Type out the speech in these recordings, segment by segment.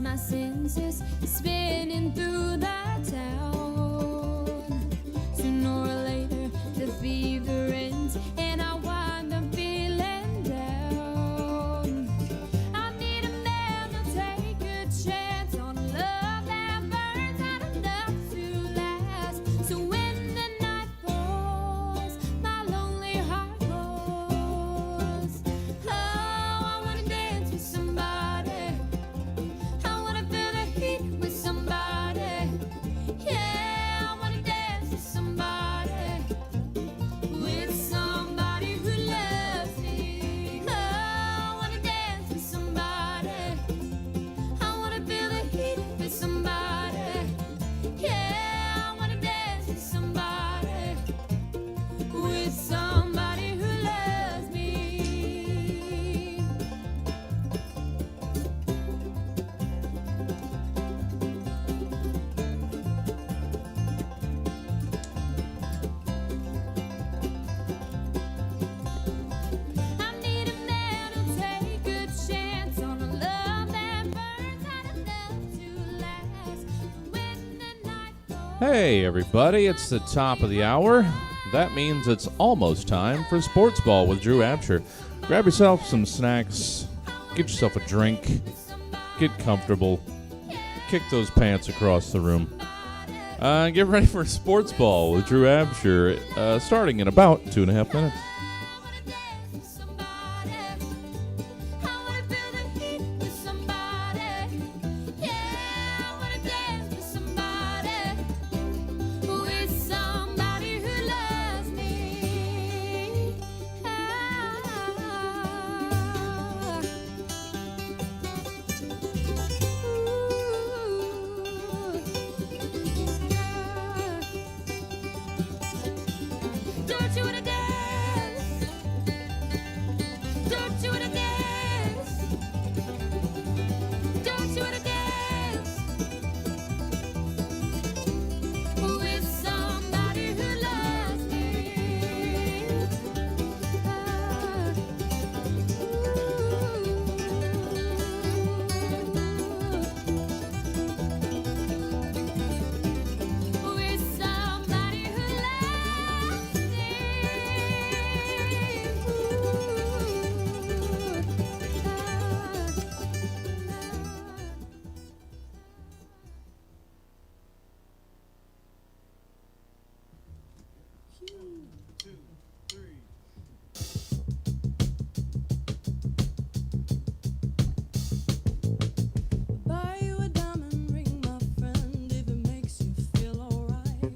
my senses, spinning through the town. Sooner or later, the fever ends, and I wind up feeling down. I need a man to take a chance on a love that burns out enough to last. So when the night falls, my lonely heart goes, oh, I wanna dance with somebody. I wanna feel the heat with somebody. Yeah, I wanna dance with somebody. With somebody who loves me. Oh, I wanna dance with somebody. I wanna feel the heat with somebody. Yeah, I wanna dance with somebody. With somebody who loves me. I need a man who'll take a chance on a love that burns out enough to last. When the night falls. Hey, everybody, it's the top of the hour. That means it's almost time for Sports Ball with Drew Absher. Grab yourself some snacks, get yourself a drink, get comfortable, kick those pants across the room. Get ready for Sports Ball with Drew Absher, starting in about 2.5 minutes. Don't you wanna dance? Don't you wanna dance? Don't you wanna dance? With somebody who loves me. With somebody who loves me. Buy you a diamond ring, my friend, if it makes you feel alright.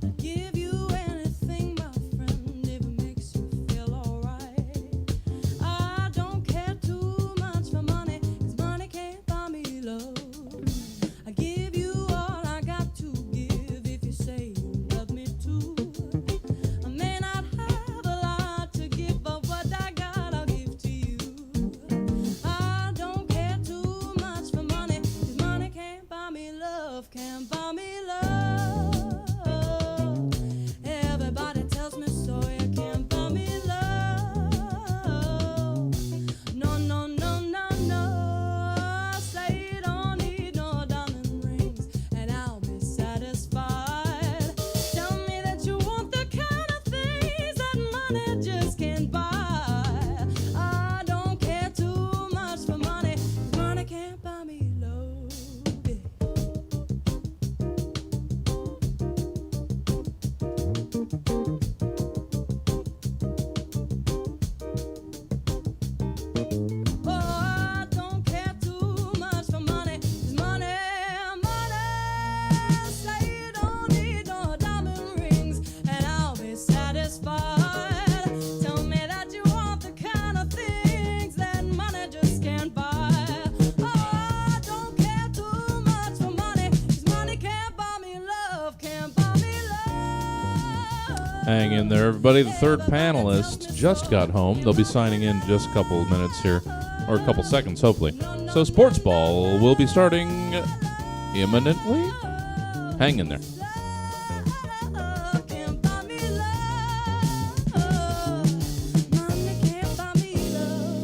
I'd give you anything, my friend, if it makes you feel alright. I don't care too much for money, 'cause money can't buy me love. I give you all I got to give if you say you love me too. I may not have a lot to give, but what I got I'll give to you. I don't care too much for money, 'cause money can't buy me love, can't buy me love. Everybody tells me so, you can't buy me love. No, no, no, no, no. Say you don't need no diamond rings, and I'll be satisfied. Tell me that you want the kind of things that money just can't buy. I don't care too much for money, 'cause money can't buy me love. Oh, I don't care too much for money, 'cause money, say you don't need no diamond rings, and I'll be satisfied. Tell me that you want the kind of things that money just can't buy. Oh, I don't care too much for money, 'cause money can't buy me love, can't buy me love. Hang in there, everybody. The third panelist just got home. They'll be signing in just a couple of minutes here, or a couple seconds, hopefully. So Sports Ball will be starting imminently. Hang in there. Love can't buy me love. Money can't buy me love.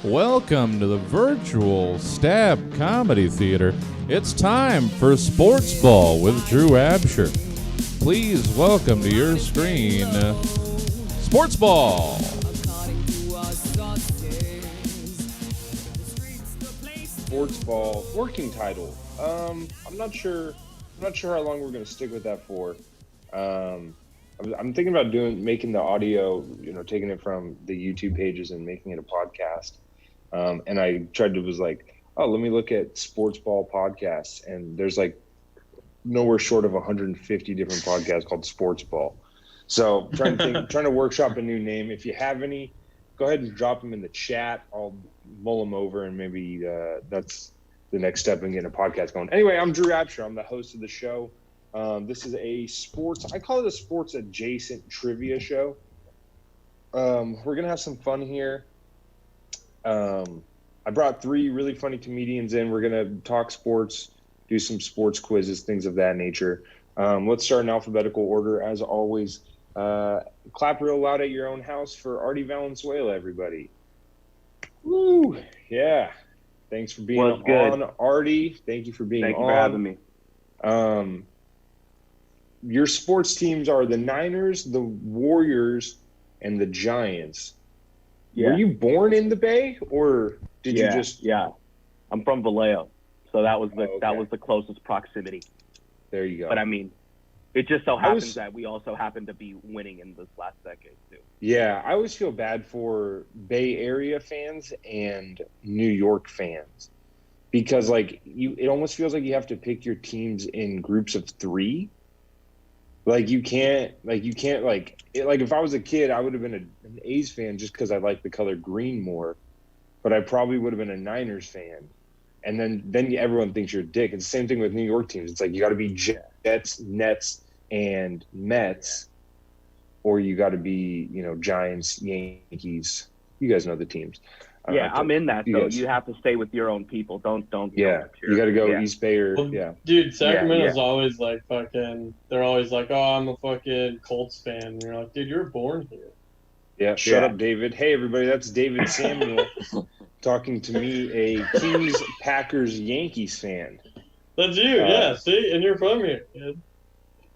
Welcome to the virtual Stab Comedy Theater. It's time for Sports Ball with Drew Absher. Please welcome to your screen, Sports Ball. Sports Ball working title. I'm not sure how long we're going to stick with that for. I'm thinking about making the audio, taking it from the YouTube pages and making it a podcast. And I was like, let me look at Sports Ball podcasts, and there's like nowhere short of 150 different podcasts called Sports Ball. So trying to workshop a new name. If you have any, go ahead and drop them in the chat. I'll mull them over, and maybe that's the next step in getting a podcast going. Anyway, I'm Drew Absher. I'm the host of the show. This is I call it a sports adjacent trivia show. We're going to have some fun here. I brought 3 really funny comedians in. We're going to talk sports, do some sports quizzes, things of that nature. Let's start in alphabetical order. As always, clap real loud at your own house for Artie Valenzuela, everybody. Woo! Yeah. Thanks for being on, Artie. Thank you for being on. Thank you for having me. Your sports teams are the Niners, the Warriors, and the Giants. Yeah. Were you born in the Bay, or did you just? Yeah, I'm from Vallejo, so that was okay. That was the closest proximity. There you go. But I mean, it just so happens that we also happen to be winning in this last decade too. Yeah, I always feel bad for Bay Area fans and New York fans because it almost feels like you have to pick your teams in groups of 3. You can't if I was a kid, I would have been an A's fan just because I like the color green more, but I probably would have been a Niners fan. And then everyone thinks you're a dick. It's the same thing with New York teams. It's like you got to be Jets, Nets, and Mets, or you got to be Giants, Yankees. You guys know the teams. Yeah, I'm in that though. You have to stay with your own people. Don't. Yeah, you got to go East Bay or Dude, Sacramento's always like fucking. They're always like, "Oh, I'm a fucking Colts fan." And you're like, "Dude, you're born here." Yeah, shut up, David. Hey, everybody, that's David Samuel talking to me, a Kings, Packers, Yankees fan. That's you, yeah. See, and you're from here, kid.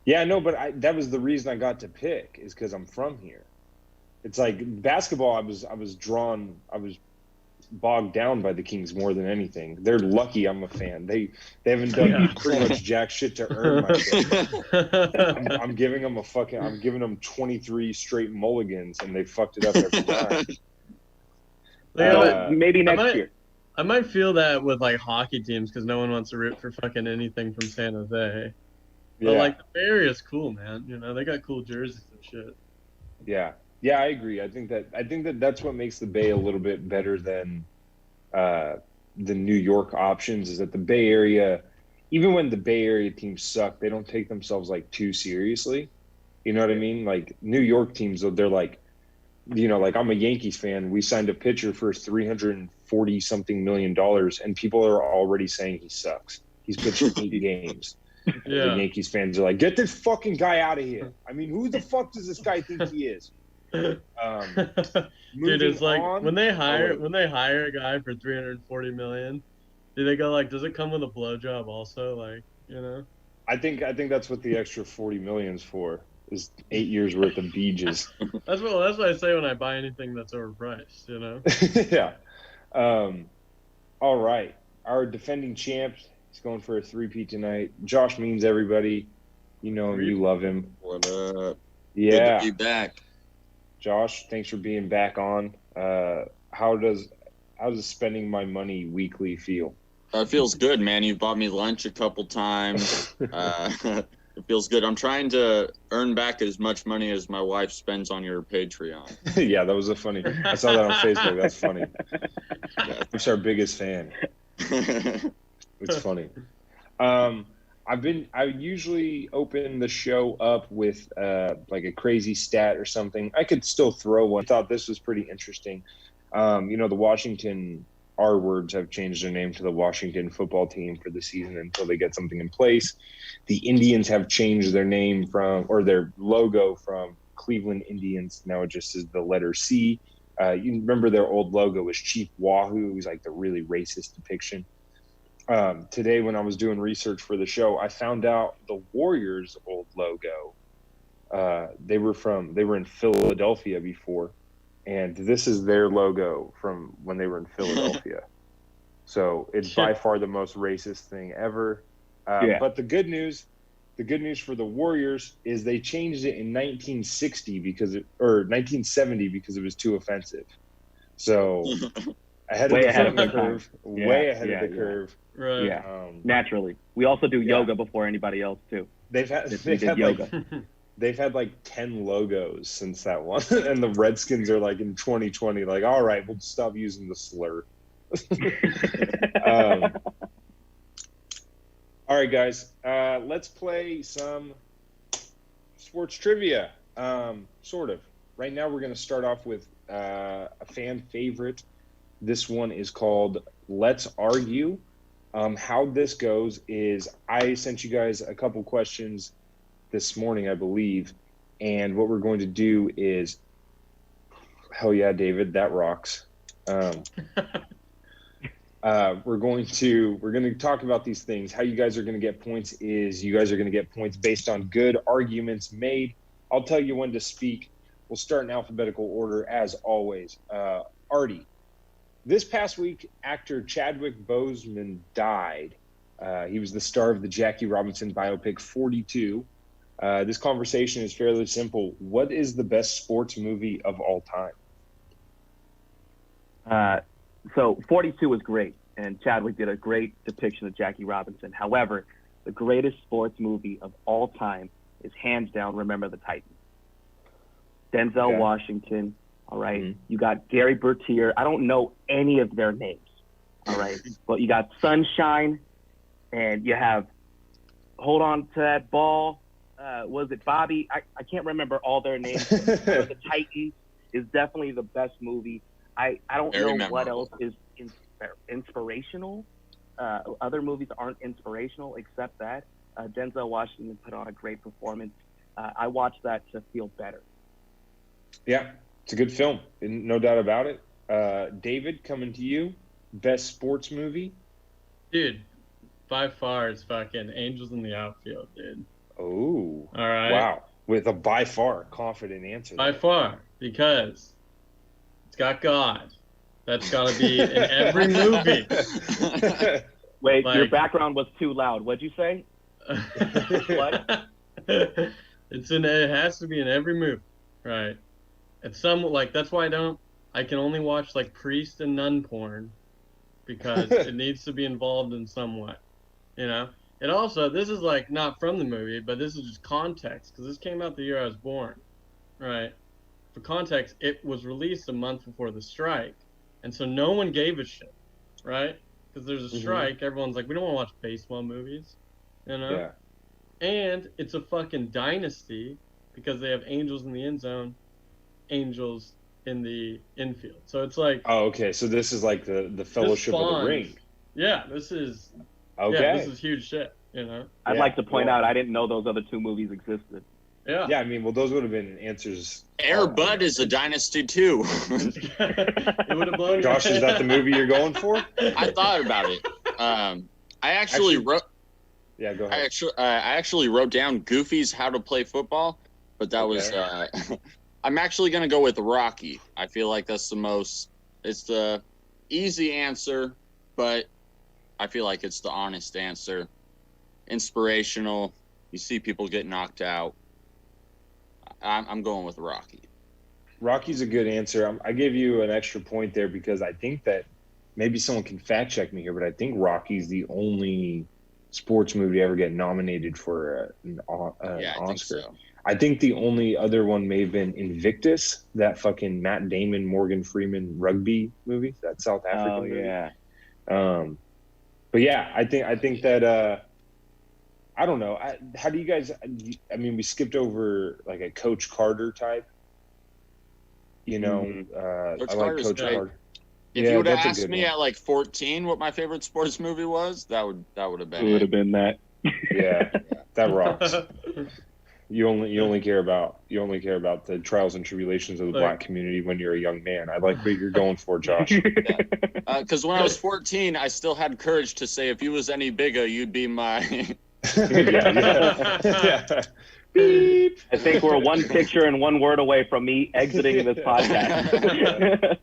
Yeah, no, but that was the reason I got to pick is because I'm from here. It's like basketball. I was bogged down by the Kings more than anything. They're lucky I'm a fan. They haven't done pretty much jack shit to earn my pick. I'm giving them 23 straight mulligans, and they fucked it up every time. Maybe next year. I might feel that with hockey teams because no one wants to root for fucking anything from San Jose. But the Bay Area's cool, man. They got cool jerseys and shit. Yeah. Yeah, I agree. I think that that's what makes the Bay a little bit better than the New York options is that the Bay Area, even when the Bay Area teams suck, they don't take themselves too seriously. You know what I mean? New York teams, they're I'm a Yankees fan. We signed a pitcher for $340 something million, and people are already saying he sucks. He's pitched 8 games. Yeah. The Yankees fans are like, get this fucking guy out of here. I mean, who the fuck does this guy think he is? Dude, it's when they hire a guy for $340 million, do they go does it come with a blowjob also? I think that's what the extra $40 million's for is 8 years worth of beaches. That's what I say when I buy anything that's overpriced. Yeah. All right, our defending champ is going for a 3-peat tonight. Josh Means, everybody, you love him. What up? Yeah. Good to be back. Josh, thanks for being back on. How does spending my money weekly feel? It feels good, man. You've bought me lunch a couple times. It feels good. I'm trying to earn back as much money as my wife spends on your Patreon. Yeah, that was I saw that on Facebook. That's funny. Yeah, she's our biggest fan. It's funny. I usually open the show up with a crazy stat or something. I could still throw one. I thought this was pretty interesting. The Washington R-Words have changed their name to the Washington football team for the season until they get something in place. The Indians have changed their name their logo from Cleveland Indians. Now it just is the letter C. You remember their old logo was Chief Wahoo. It was like the really racist depiction. Today, when I was doing research for the show, I found out the Warriors' old logo. They were in Philadelphia before, and this is their logo from when they were in Philadelphia. So it's by far the most racist thing ever. But the good news for the Warriors is they changed it in 1970 because it was too offensive. So Way ahead of the their curve, time. way ahead of the Yeah. curve. Right. Yeah, naturally. We also do yoga before anybody else too. They've had yoga. They've had like 10 logos since that one, and the Redskins are like in 2020, like, all right, we'll stop using the slur. All right, guys, let's play some sports trivia. Sort of. Right now, we're going to start off with a fan favorite. This one is called Let's Argue. How this goes is I sent you guys a couple questions this morning, I believe, and what we're going to do is, hell yeah, David, that rocks. We're going to talk about these things. How you guys are going to get points is you guys are going to get points based on good arguments made. I'll tell you when to speak. We'll start in alphabetical order as always. Artie, this past week, actor Chadwick Boseman died. He was the star of the Jackie Robinson biopic 42. This conversation is fairly simple. What is the best sports movie of all time? So 42 was great, and Chadwick did a great depiction of Jackie Robinson. However, the greatest sports movie of all time is hands down Remember the Titans. Denzel Washington, all right? Mm-hmm. You got Gary Bertier. I don't know any of their names, all right? But you got Sunshine, and you have Hold On to That Ball. Was it Bobby? I can't remember all their names. The Titans is definitely the best movie. I don't Very know what memorable. else is inspirational. Other movies aren't inspirational except that. Denzel Washington put on a great performance. I watched that to feel better. Yeah, it's a good film, no doubt about it. David, coming to you, best sports movie? Dude, by far it's fucking Angels in the Outfield, dude. Oh, All right. wow. With a by far confident answer. By there. far, because it's got God. That's got to be in every movie. Wait, your Like- background was too loud. What'd you say? What? It has to be in every movie, right? It's that's why I can only watch like priest and nun porn because it needs to be involved in some way, you know? And also, this is like not from the movie, but this is just context because this came out the year I was born, right? For context, it was released a month before the strike, and so no one gave a shit, right? Because there's a strike, everyone's like, we don't want to watch baseball movies, you know? Yeah. And it's a fucking dynasty because they have angels in the end zone, angels in the infield. So it's like, Oh, okay. So this is like the Fellowship of the spawns- Ring. yeah, this is Okay. this is huge shit, you know? I'd Yeah, like to point well- out I didn't know those other two movies existed. Yeah. Yeah, I mean, well, those would have been answers. Air Bud is a dynasty too. It would have blown your Josh, is that the movie you're going for? I thought about it. I actually wrote. Yeah, go I ahead. actually wrote down Goofy's How to Play Football, but that was. I'm actually gonna go with Rocky. I feel like that's the most. It's the easy answer, but I feel like it's the honest answer. Inspirational. You see people get knocked out. I'm going with Rocky. Rocky's a good answer. I give you an extra point there because I think that maybe someone can fact check me here, but I think Rocky's the only sports movie to ever get nominated for an Yeah, I think Oscar. so. I think the only other one may have been Invictus, that fucking Matt Damon, Morgan Freeman rugby movie, that South African movie. But yeah, I think that I don't know. How do you guys? I mean, we skipped over like a Coach Carter type. You know, Coach I like Carter's Coach great. Carter. If Yeah, you would have that's a asked good me one. at like 14 what my favorite sports movie was, that would have been It would it. have been that. Yeah, that rocks. You only care about the trials and tribulations of the black community when you're a young man. I like what you're going for, Josh. Because when I was 14, I still had courage to say, if you was any bigger, you'd be my. yeah. Beep. I think we're one picture and one word away from me exiting this podcast.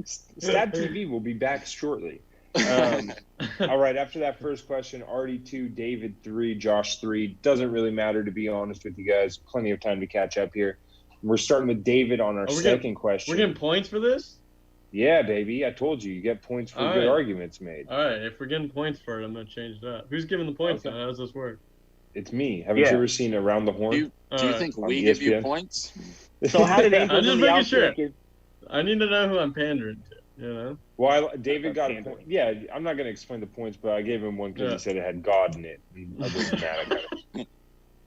Stab TV will be back shortly. All right, after that first question, Artie 2, David 3, Josh 3. Doesn't really matter, to be honest with you guys. Plenty of time to catch up here. We're starting with David on our second question. We're getting points for this? Yeah, baby. I told you get points for good arguments made. All right, if we're getting points for it, I'm going to change it up. Who's giving the points now? How does this work? It's me. Haven't you ever seen Around the Horn? Do you think we give you points? So how did Angels I'm just in the making sure. Outfield I need to know who I'm pandering to, you know? Well, David got a point. Yeah, I'm not going to explain the points, but I gave him one because he said it had God in it. And other than that, I got it.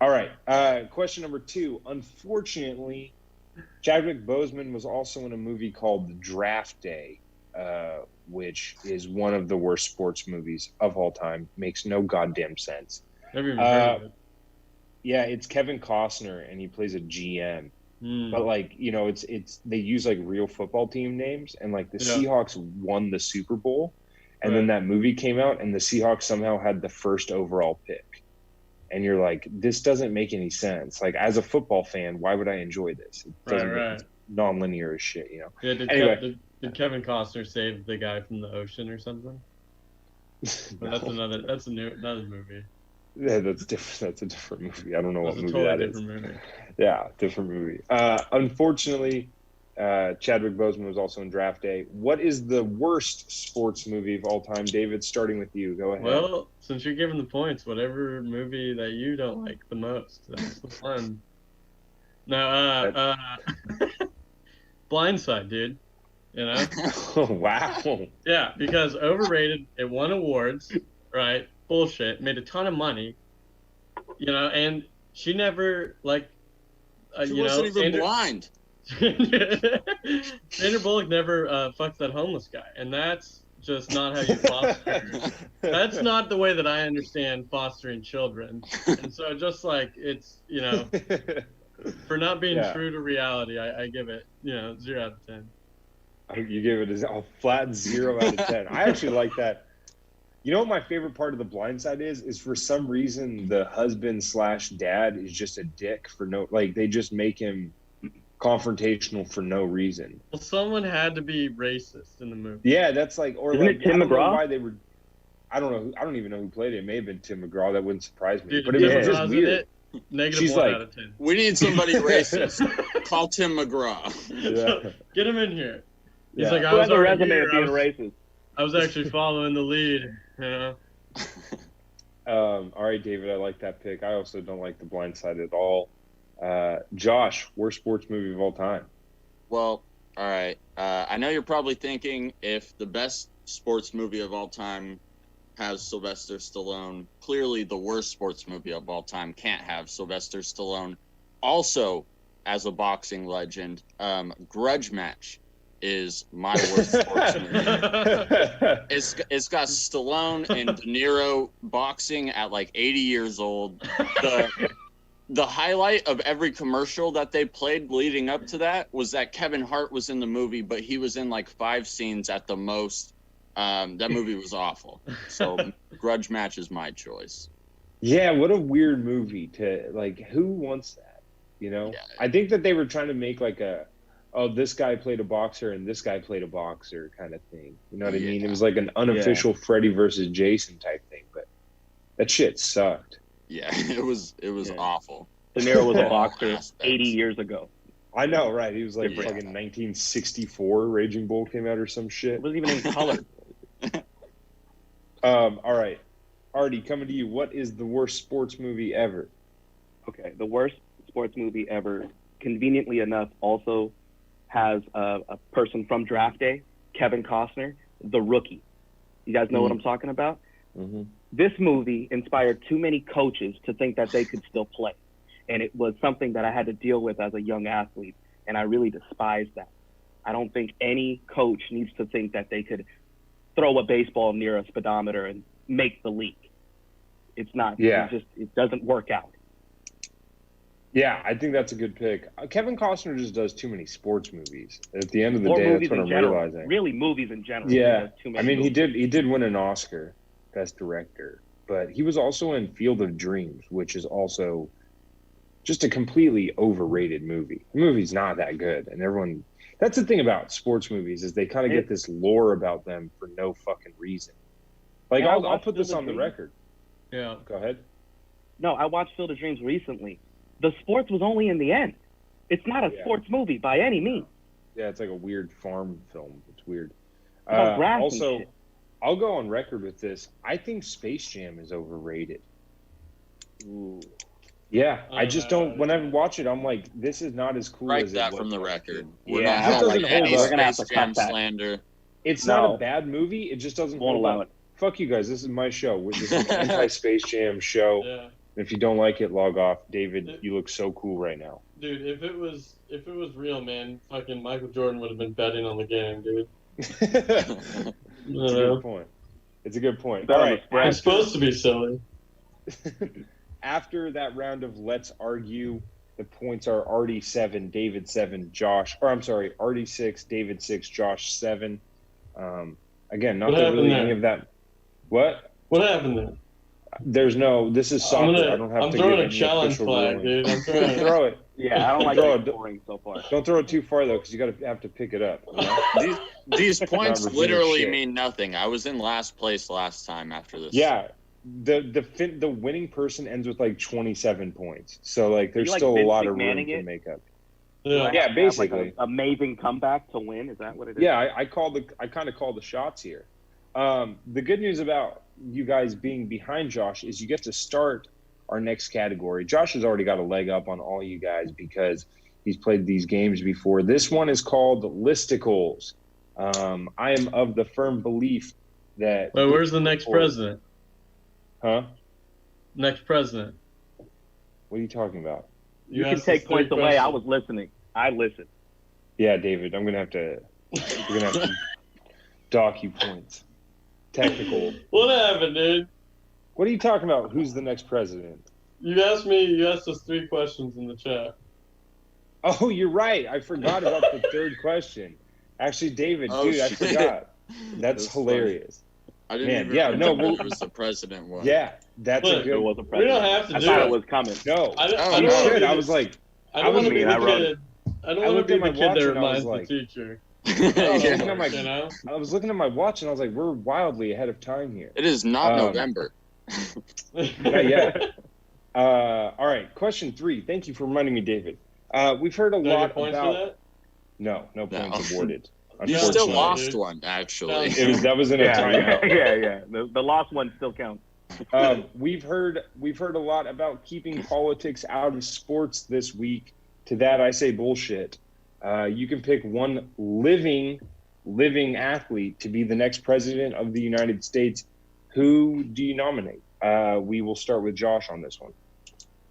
All right. Question number 2. Unfortunately, Chadwick Boseman was also in a movie called Draft Day, which is one of the worst sports movies of all time. Makes no goddamn sense. Never even heard of it. Yeah, it's Kevin Costner, and he plays a GM. But like, you know, it's they use like real football team names, and like the Seahawks won the Super Bowl, and then that movie came out, and the Seahawks somehow had the first overall pick, and you're like, this doesn't make any sense. Like, as a football fan, why would I enjoy this? It doesn't it's non-linear as shit, you know. Yeah, did Kevin Costner save the guy from the ocean or something? No. That's another movie. Yeah, that's different. That's a different movie. I don't know what movie totally that is. Movie. Yeah, different movie. Unfortunately, Chadwick Boseman was also in Draft Day. What is the worst sports movie of all time? David, starting with you. Go ahead. Well, since you're giving the points, whatever movie that you don't like the most, that's the fun. No, Blindside, dude. You know? Wow. Yeah, because overrated. It won awards, right? Bullshit. Made a ton of money, you know, and she never She wasn't even blind. Sandra Bullock never fucks that homeless guy, and that's just not how you foster. That's not the way that I understand fostering children. And so, just like it's, you know, for not being true to reality, I give it, 0 out of 10. You give it a flat 0 out of 10. I actually like that. You know what my favorite part of The Blind Side is for some reason the husband/dad is just a dick for they just make him confrontational for no reason. Well, someone had to be racist in the movie. Yeah, that's like, or Isn't it Tim I don't know McGraw? why they were. I don't know. I don't even know who played it. It may have been Tim McGraw. That wouldn't surprise me. Dude, But it was just McGraw's in weird. it, negative She's 1 like- out of 10. We need somebody racist. Call Tim McGraw. Yeah. Get him in here. He's Yeah. like, I Who was has a already resume here. of being racist? I was actually following the lead, you know? All right, David, I like that pick. I also don't like The Blind Side at all. Josh, worst sports movie of all time. Well, all right. I know you're probably thinking if the best sports movie of all time has Sylvester Stallone, clearly the worst sports movie of all time can't have Sylvester Stallone. Also, as a boxing legend, Grudge Match is my worst sports movie. It's got Stallone and De Niro boxing at like 80 years old. The highlight of every commercial that they played leading up to that was that Kevin Hart was in the movie, but he was in like 5 scenes at the most. That movie was awful. So Grudge Match is my choice. Yeah, what a weird movie to who wants that? You know? Yeah. I think that they were trying to make this guy played a boxer and this guy played a boxer kind of thing. You know what I mean? It was like an unofficial Freddy versus Jason type thing, but that shit sucked. Yeah, it was awful. De Niro was a boxer Aspects. 80 years ago. I know, right? He was like Yeah. fucking 1964 Raging Bull came out or some shit. It wasn't even in color. All right. Artie, coming to you. What is the worst sports movie ever? Okay, the worst sports movie ever, conveniently enough, also has a person from Draft Day, Kevin Costner, The Rookie. You guys know what I'm talking about? Mm-hmm. This movie inspired too many coaches to think that they could still play. And it was something that I had to deal with as a young athlete, and I really despise that. I don't think any coach needs to think that they could throw a baseball near a speedometer and make the league. It's not. Yeah. It doesn't work out. Yeah, I think that's a good pick. Kevin Costner just does too many sports movies. At the end of the Or day, movies that's what in I'm general. realizing. Really, movies in general. He Yeah, does too I many mean, movies. he did win an Oscar, Best Director, but he was also in Field of Dreams, which is also just a completely overrated movie. The movie's not that good, and everyone. That's the thing about sports movies is they kind of get this lore about them for no fucking reason. Like Yeah, I I'll watched put this Field of on the Dreams. record. Yeah. Go ahead. No, I watched Field of Dreams recently. The sports was only in the end. It's not a Yeah. sports movie by any means. Yeah, it's like a weird farm film. It's weird. About grass and Also, shit. I'll go on record with this. I think Space Jam is overrated. Ooh. Yeah, I just don't. Uh, When I watch it, I'm like, this is not as cool Write as that it from was the when I was a record. kid. We're Yeah, not I don't having like that. any We're gonna have Space to Jam cut that. slander. It's No. not a bad movie. It just doesn't Won't hold allow up. it. Fuck you guys. This is my show. This is an anti-Space Jam show. Yeah. If you don't like it, log off. David, you look so cool right now. Dude, if it was real, man, fucking Michael Jordan would have been betting on the game, dude. It's a good point. It's a good point. Bet All on the right. spread. It's supposed to be silly. After that round of Let's Argue, the points are Artie 7, David 7, Josh, or I'm sorry, Artie 6, David 6, Josh 7. Again, not What that happened really there? any of that. What? What happened there? There's no, this is soccer. I don't have I'm to throwing give a any challenge official flag, ruling. dude. I'm throwing Throw it. Yeah, I don't like Throw it it. boring so far. Don't throw it too far, though, because you have to pick it up. You know? These points reviewing literally shit. mean nothing. I was in last place last time after this. Yeah. The winning person ends with like 27 points. So, like, there's You like still a Vince lot of room McMahoning to it? make up. Yeah. Have Yeah, to have, basically. like, an amazing comeback to win. Is that what it is? Yeah, I kind of call the shots here. The good news about you guys being behind Josh is you get to start our next category. Josh has already got a leg up on all you guys because he's played these games before. This one is called Listicles. I am of the firm belief that. Wait, where's the next president? Huh? Next president. What are you talking about? You can asked take us points three away. I questions. was listening. I listened. Yeah, David, we're gonna have to dock you points. Technical. What happened, dude? What are you talking about? Who's the next president? You asked us 3 questions in the chat. Oh, you're right. I forgot about the third question. Actually, David, Oh, dude, I shit. forgot. That's That's hilarious. I didn't Man, even yeah, remember no, there we'll- was the president one. Yeah, that's a Look, There good. was a We president. don't have to I do thought it. it was coming. No, I don't, Oh, I no. don't want to should. be I the- was like, I don't want to be I the wrote kid. I don't I want to looked be at the my kid watch that and I was reminds like- the teacher. I was Yeah. looking at my, You know? I was looking at my watch and I was like, we're wildly ahead of time here. It is not Um, November. Not yet. All right, question 3. Thank you for reminding me, David. We've heard a Do I lot get points about. for that? No points awarded. You Unfortunately. still Unfortunately. lost dude. one, actually. That was in a Yeah, timeout. yeah. The last one still counts. We've heard a lot about keeping politics out of sports this week. To that, I say bullshit. You can pick one living athlete to be the next president of the United States. Who do you nominate? We will start with Josh on this one.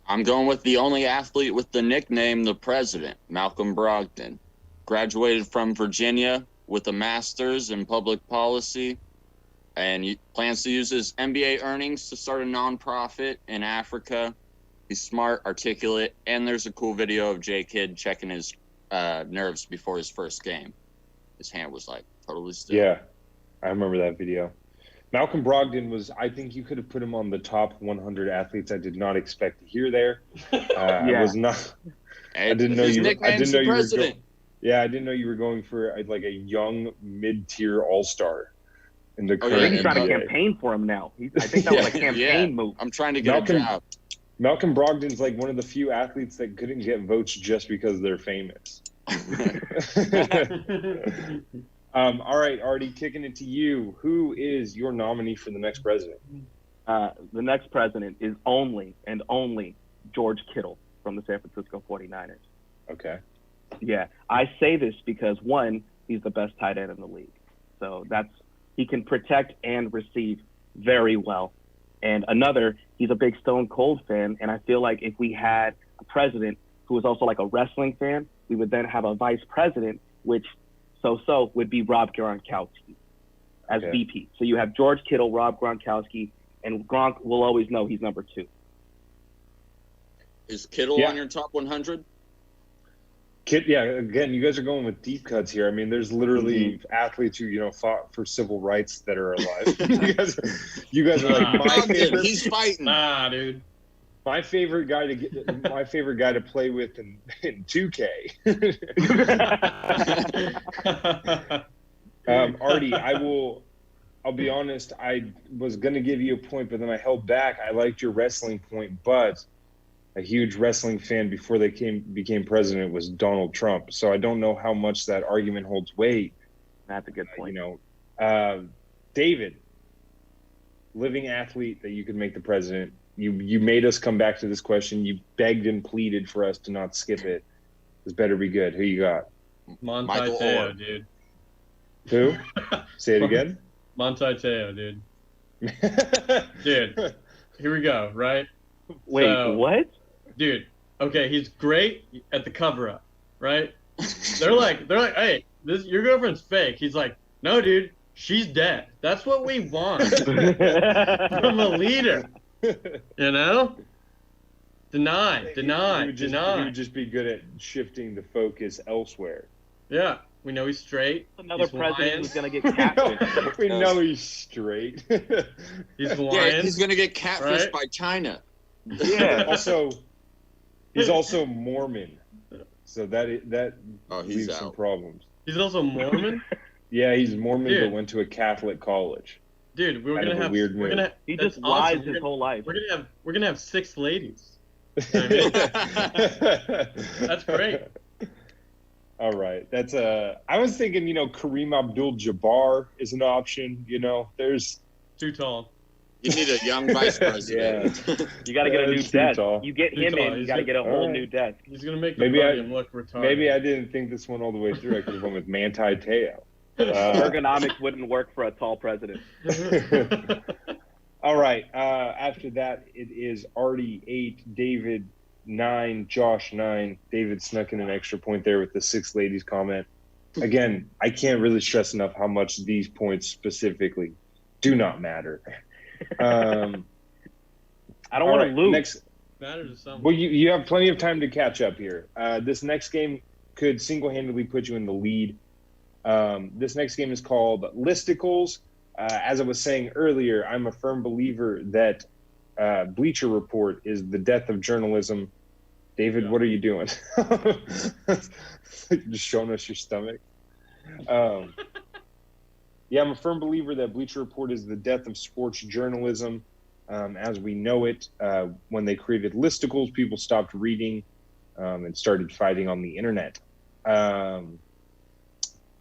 I'm going with the only athlete with the nickname the President, Malcolm Brogdon. Graduated from Virginia with a master's in public policy, and he plans to use his MBA earnings to start a nonprofit in Africa. He's smart, articulate, and there's a cool video of J Kidd checking his nerves before his first game. His hand was like totally still. Yeah, I remember that video. Malcolm Brogdon was, I think you could have put him on the top 100 athletes I did not expect to hear there. I was not. Hey, I didn't know his you. I nickname's didn't know the you were President. Yeah, I didn't know you were going for like a young mid-tier all-star in the Oh, I current think he's trying to NBA. campaign for him now. I think that was a campaign Yeah. move. I'm trying to get Malcolm- a job. Malcolm Brogdon's like one of the few athletes that couldn't get votes just because they're famous. All right, Artie, kicking it to you. Who is your nominee for the next president? The next president is only and only George Kittle from the San Francisco 49ers. Okay. Yeah, I say this because one, he's the best tight end in the league. So he can protect and receive very well. And another, he's a big Stone Cold fan. And I feel like if we had a president who was also like a wrestling fan, we would then have a vice president, which would be Rob Gronkowski as Okay. VP. So you have George Kittle, Rob Gronkowski, and Gronk will always know he's number 2. Is Kittle Yeah. on your top 100? Yeah, again, you guys are going with deep cuts here. I mean, there's literally athletes who fought for civil rights that are alive. you guys are like my Brogdon, favorite. he's fighting. Nah, dude. My favorite guy to play with in 2K. Artie, I'll be honest, I was gonna give you a point, but then I held back. I liked your wrestling point, but a huge wrestling fan before they became president was Donald Trump. So I don't know how much that argument holds weight. That's a good point. David, living athlete that you could make the president. You made us come back to this question. You begged and pleaded for us to not skip it. This better be good. Who you got? Monty Teo, dude. Who? Say it again. Monty Teo, dude. Dude, here we go, right? Wait, So- what? Dude, okay, he's great at the cover-up, right? They're like, hey, your girlfriend's fake. He's like, no, dude, she's dead. That's what we want from a leader. You know? Deny. He would just be good at shifting the focus elsewhere. Yeah, we know he's straight. Another He's president Hawaiian. who's gonna get catfished. We know he's straight. He's Yeah, Hawaiian. he's gonna get catfished Right? by China. Yeah. He's also Mormon, so that Oh, he's leaves some out. problems. He's also Mormon. Yeah, he's Mormon, Dude. but went to a Catholic college. Dude, we're Kind gonna of a have weird we're move. gonna He that's just lies awesome. his whole life. We're gonna have 6 ladies. You know what I mean? That's great. All right, that's I was thinking, Kareem Abdul-Jabbar is an option. There's Too tall. You need a young vice president. You got to get a new That's too desk. tall. You get Too him tall. in, you He's got to good. get a whole Alright. new desk. He's gonna make the Maybe podium look retarded. maybe I didn't think this one all the way through. I could have went with Manti Teo. Ergonomics wouldn't work for a tall president. All right. After that, it is Artie 8, David 9, Josh 9. David snuck in an extra point there with the 6 ladies comment. Again, I can't really stress enough how much these points specifically do not matter. I don't All want right, to lose. Next, Matters to someone. well, you have plenty of time to catch up here. This next game could single-handedly put you in the lead. This next game is called Listicles. As I was saying earlier, I'm a firm believer that Bleacher Report is the death of journalism. David, Yeah. what are you doing? Just showing us your stomach. Yeah, I'm a firm believer that Bleacher Report is the death of sports journalism. As we know it, when they created listicles, people stopped reading and started fighting on the internet.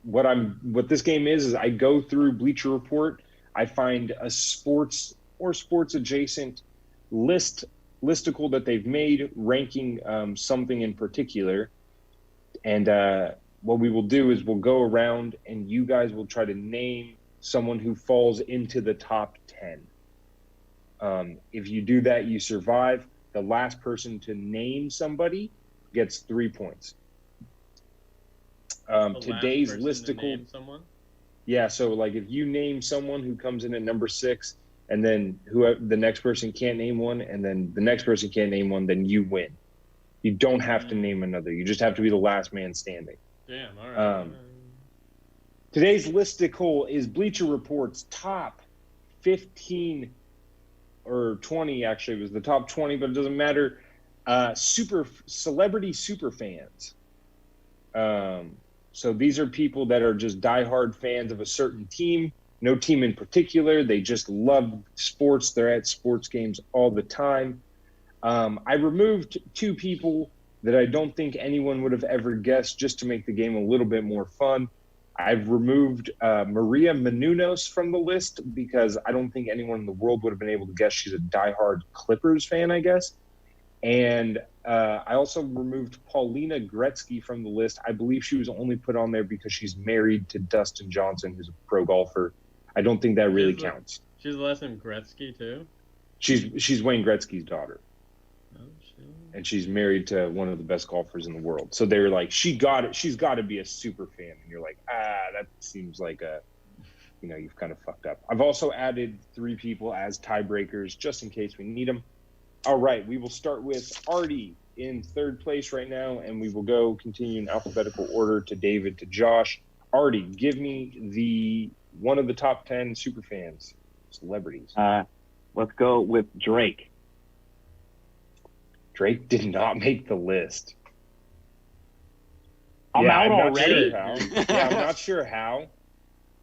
What this game is I go through Bleacher Report, I find a sports or sports adjacent listicle that they've made ranking something in particular, and what we will do is we'll go around and you guys will try to name someone who falls into the top 10. If you do that, you survive. The last person to name somebody gets 3 points. The last Today's person to listicle. name someone? Yeah, so like if you name someone who comes in at number 6, and then the next person can't name one, and then the next person can't name one, then you win. You don't have to name another. You just have to be the last man standing. Damn, all right. Today's listicle is Bleacher Report's top 15 or 20, actually. It was the top 20, but it doesn't matter. Celebrity super fans. So these are people that are just diehard fans of a certain team, no team in particular. They just love sports. They're at sports games all the time. I removed 2 people that I don't think anyone would have ever guessed just to make the game a little bit more fun. I've removed Maria Menounos from the list because I don't think anyone in the world would have been able to guess she's a diehard Clippers fan, I guess. And I also removed Paulina Gretzky from the list. I believe she was only put on there because she's married to Dustin Johnson, who's a pro golfer. I don't think that really counts. She's the last name Gretzky, too? She's Wayne Gretzky's daughter, Oh, shit. and she's married to one of the best golfers in the world. So they were like, she's got to be a super fan. And you're like, that seems like you've kind of fucked up. I've also added 3 people as tiebreakers just in case we need them. All right, we will start with Artie in third place right now, and we will go continue in alphabetical order to David to Josh. Artie, give me one of the top 10 superfans, celebrities. Let's go with Drake. Drake did not make the list. I'm out not already? Sure how. Yeah, I'm not sure how.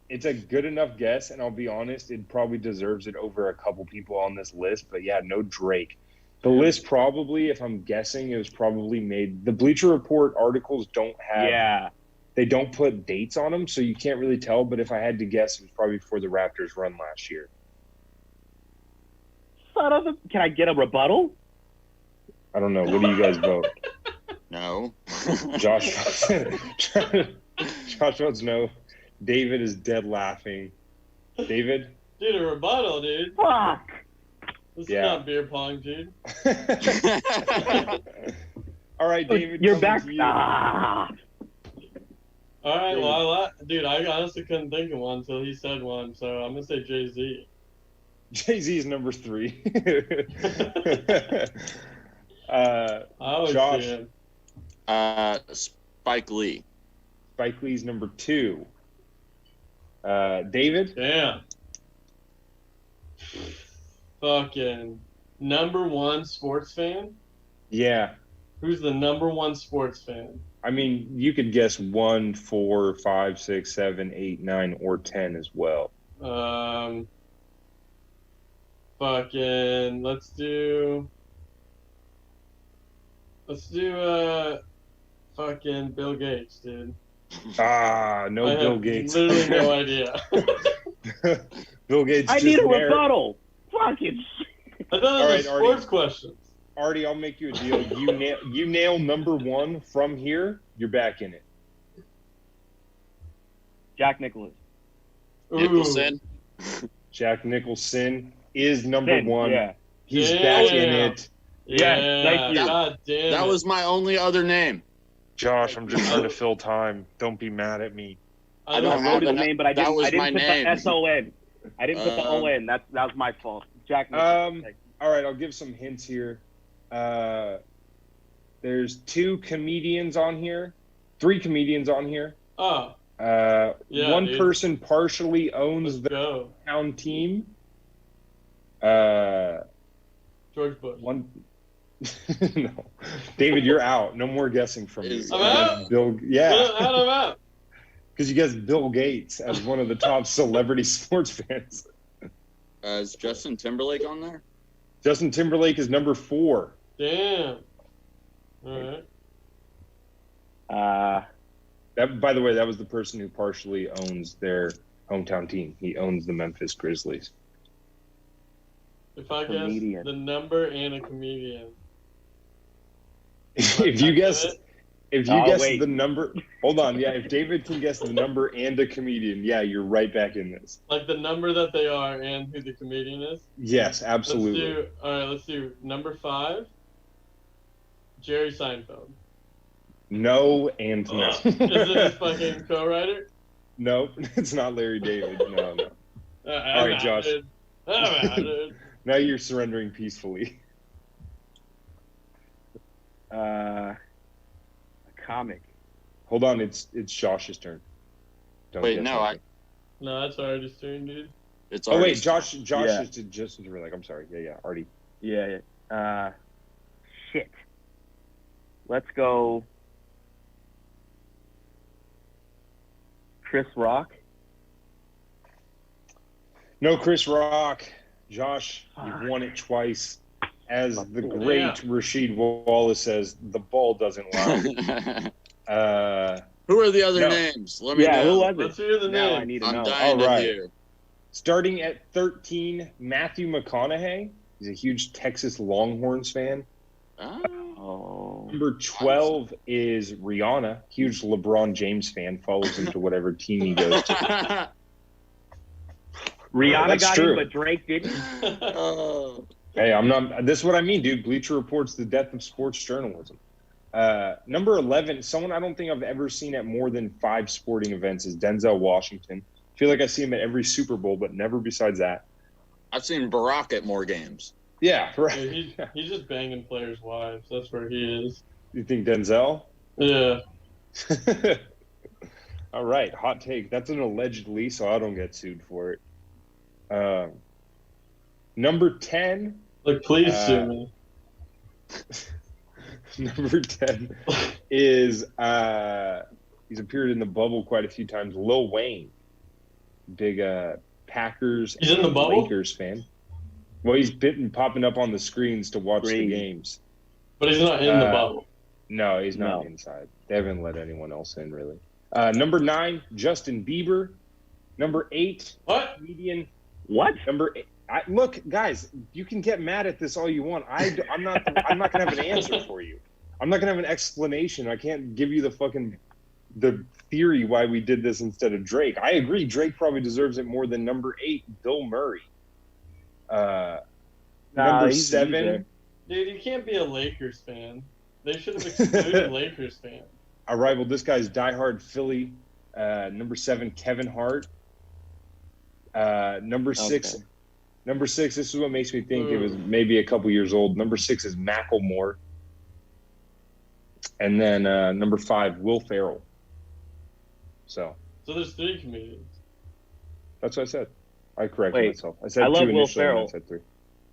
It's a good enough guess, and I'll be honest, it probably deserves it over a couple people on this list. But yeah, no Drake. The list probably, if I'm guessing, it was probably made. The Bleacher Report articles don't have. They don't put dates on them, so you can't really tell. But if I had to guess, it was probably before the Raptors run last year. Son of a... Can I get a rebuttal? I don't know. What do you guys vote? No. Josh votes no. David is dead laughing. David? Dude, a rebuttal, dude. Fuck! This Yeah. is not beer pong, dude. All right, David. You're coming back. to you. Ah. All right, well, dude, I honestly couldn't think of one until he said one, so I'm gonna say Jay-Z. Jay-Z is number 3. I always Josh. see him. Spike Lee. Spike Lee's number 2. David? Damn. Fucking number one sports fan? Yeah. Who's the number one sports fan? I mean, you could guess 1, 4, 5, 6, 7, 8, 9, or 10 as well. Fucking, let's do fucking Bill Gates, dude. No I Bill have Gates. literally no idea. Bill Gates I just need a married. rebuttal. Fucking shit. I thought All it right, was Artie. sports questions. Artie, I'll make you a deal. You nail number 1 from here, you're back in it. Jack Nicklaus. Ooh. Nicholson. Jack Nicholson is number Finn, 1. Yeah. He's Damn. back in it. Yeah, thank you. God damn That it. was my only other name. Josh, I'm just trying to fill time. Don't be mad at me. I I don't I don't have wrote his an- name, but I that didn't, was I didn't my put name. the S-O-N. I didn't put the O-N. That was my fault. Jack Nicklaus. All right, I'll give some hints here. There's 2 comedians on here, 3 comedians on here. Oh, yeah, One dude. person partially owns let's the go. town team. One George Bush. no, David, you're out. No more guessing from you. I'm out? Bill, How yeah, am I? because you guessed Bill Gates as one of the top celebrity sports fans. Is Justin Timberlake on there? Justin Timberlake is number 4. Damn. All right. That, by the way, that was the person who partially owns their hometown team. He owns the Memphis Grizzlies. If I guess Comedian. the number and a comedian. If you guess Wait. the number, hold on. Yeah, if David can guess the number and a comedian, yeah, you're right back in this. Like the number that they are and who the comedian is. Yes, absolutely. Let's do number 5. Jerry Seinfeld. No and no. Is it his fucking co-writer? Nope, it's not Larry David. No. All right, Josh. I'm out, dude. Now you're surrendering peacefully. A comic. Hold on, it's Josh's turn. Don't Wait, guess no, anything. No, that's already soon, dude. It's Oh already wait, Josh Yeah. is to Justin Timberlake. I'm sorry. Yeah, Artie. Yeah. Shit. Let's go. Chris Rock. No, Chris Rock. Josh, you've won it twice. As the great Yeah. Rasheed Wallace says, the ball doesn't lie. Who are the other No. names? Let me Yeah, know. who was Let's it? hear the Now I name. need to I'm know. dying All right. to hear. Starting at 13, Matthew McConaughey. He's a huge Texas Longhorns fan. Oh. Oh. Number 12 is Rihanna, huge LeBron James fan, follows him to whatever team he goes to. Rihanna That's got true. him, but Drake didn't. Oh. Hey, I'm not. This is what I mean, dude. Bleacher Report's the death of sports journalism. Number 11, someone I don't think I've ever seen at more than 5 sporting events is Denzel Washington. I feel like I see him at every Super Bowl, but never besides that. I've seen Barack at more games. Yeah, Yeah, right. he's just banging players' wives. That's where he is. You think Denzel? Yeah. All right, hot take. That's an allegedly, so I don't get sued for it. Number 10. Like, please sue me. Number 10 is he's appeared in the bubble quite a few times. Lil Wayne, big Packers He's in the and bubble? Lakers fan. Well, he's been popping up on the screens to watch the games. But he's not in the bubble. No, he's not inside. They haven't let anyone else in, really. Number 9, Justin Bieber. Number 8, What? comedian. What? Number 8. Look, guys, you can get mad at this all you want. I'm not gonna have an answer for you. I'm not gonna have an explanation. I can't give you the theory why we did this instead of Drake. I agree. Drake probably deserves it more than number 8, Bill Murray. Number he's 7. Dude, you can't be a Lakers fan. They should have excluded Lakers fans. All right, well, this guy's diehard Philly. Number 7, Kevin Hart. Number 6. Okay. Number 6. This is what makes me think it was maybe a couple years old. Number 6 is Macklemore. And then number 5, Will Ferrell. So there's 3 comedians. that's what I said. I corrected Wait, myself. I said I 2 love Will initially, and Ferrell. I said 3.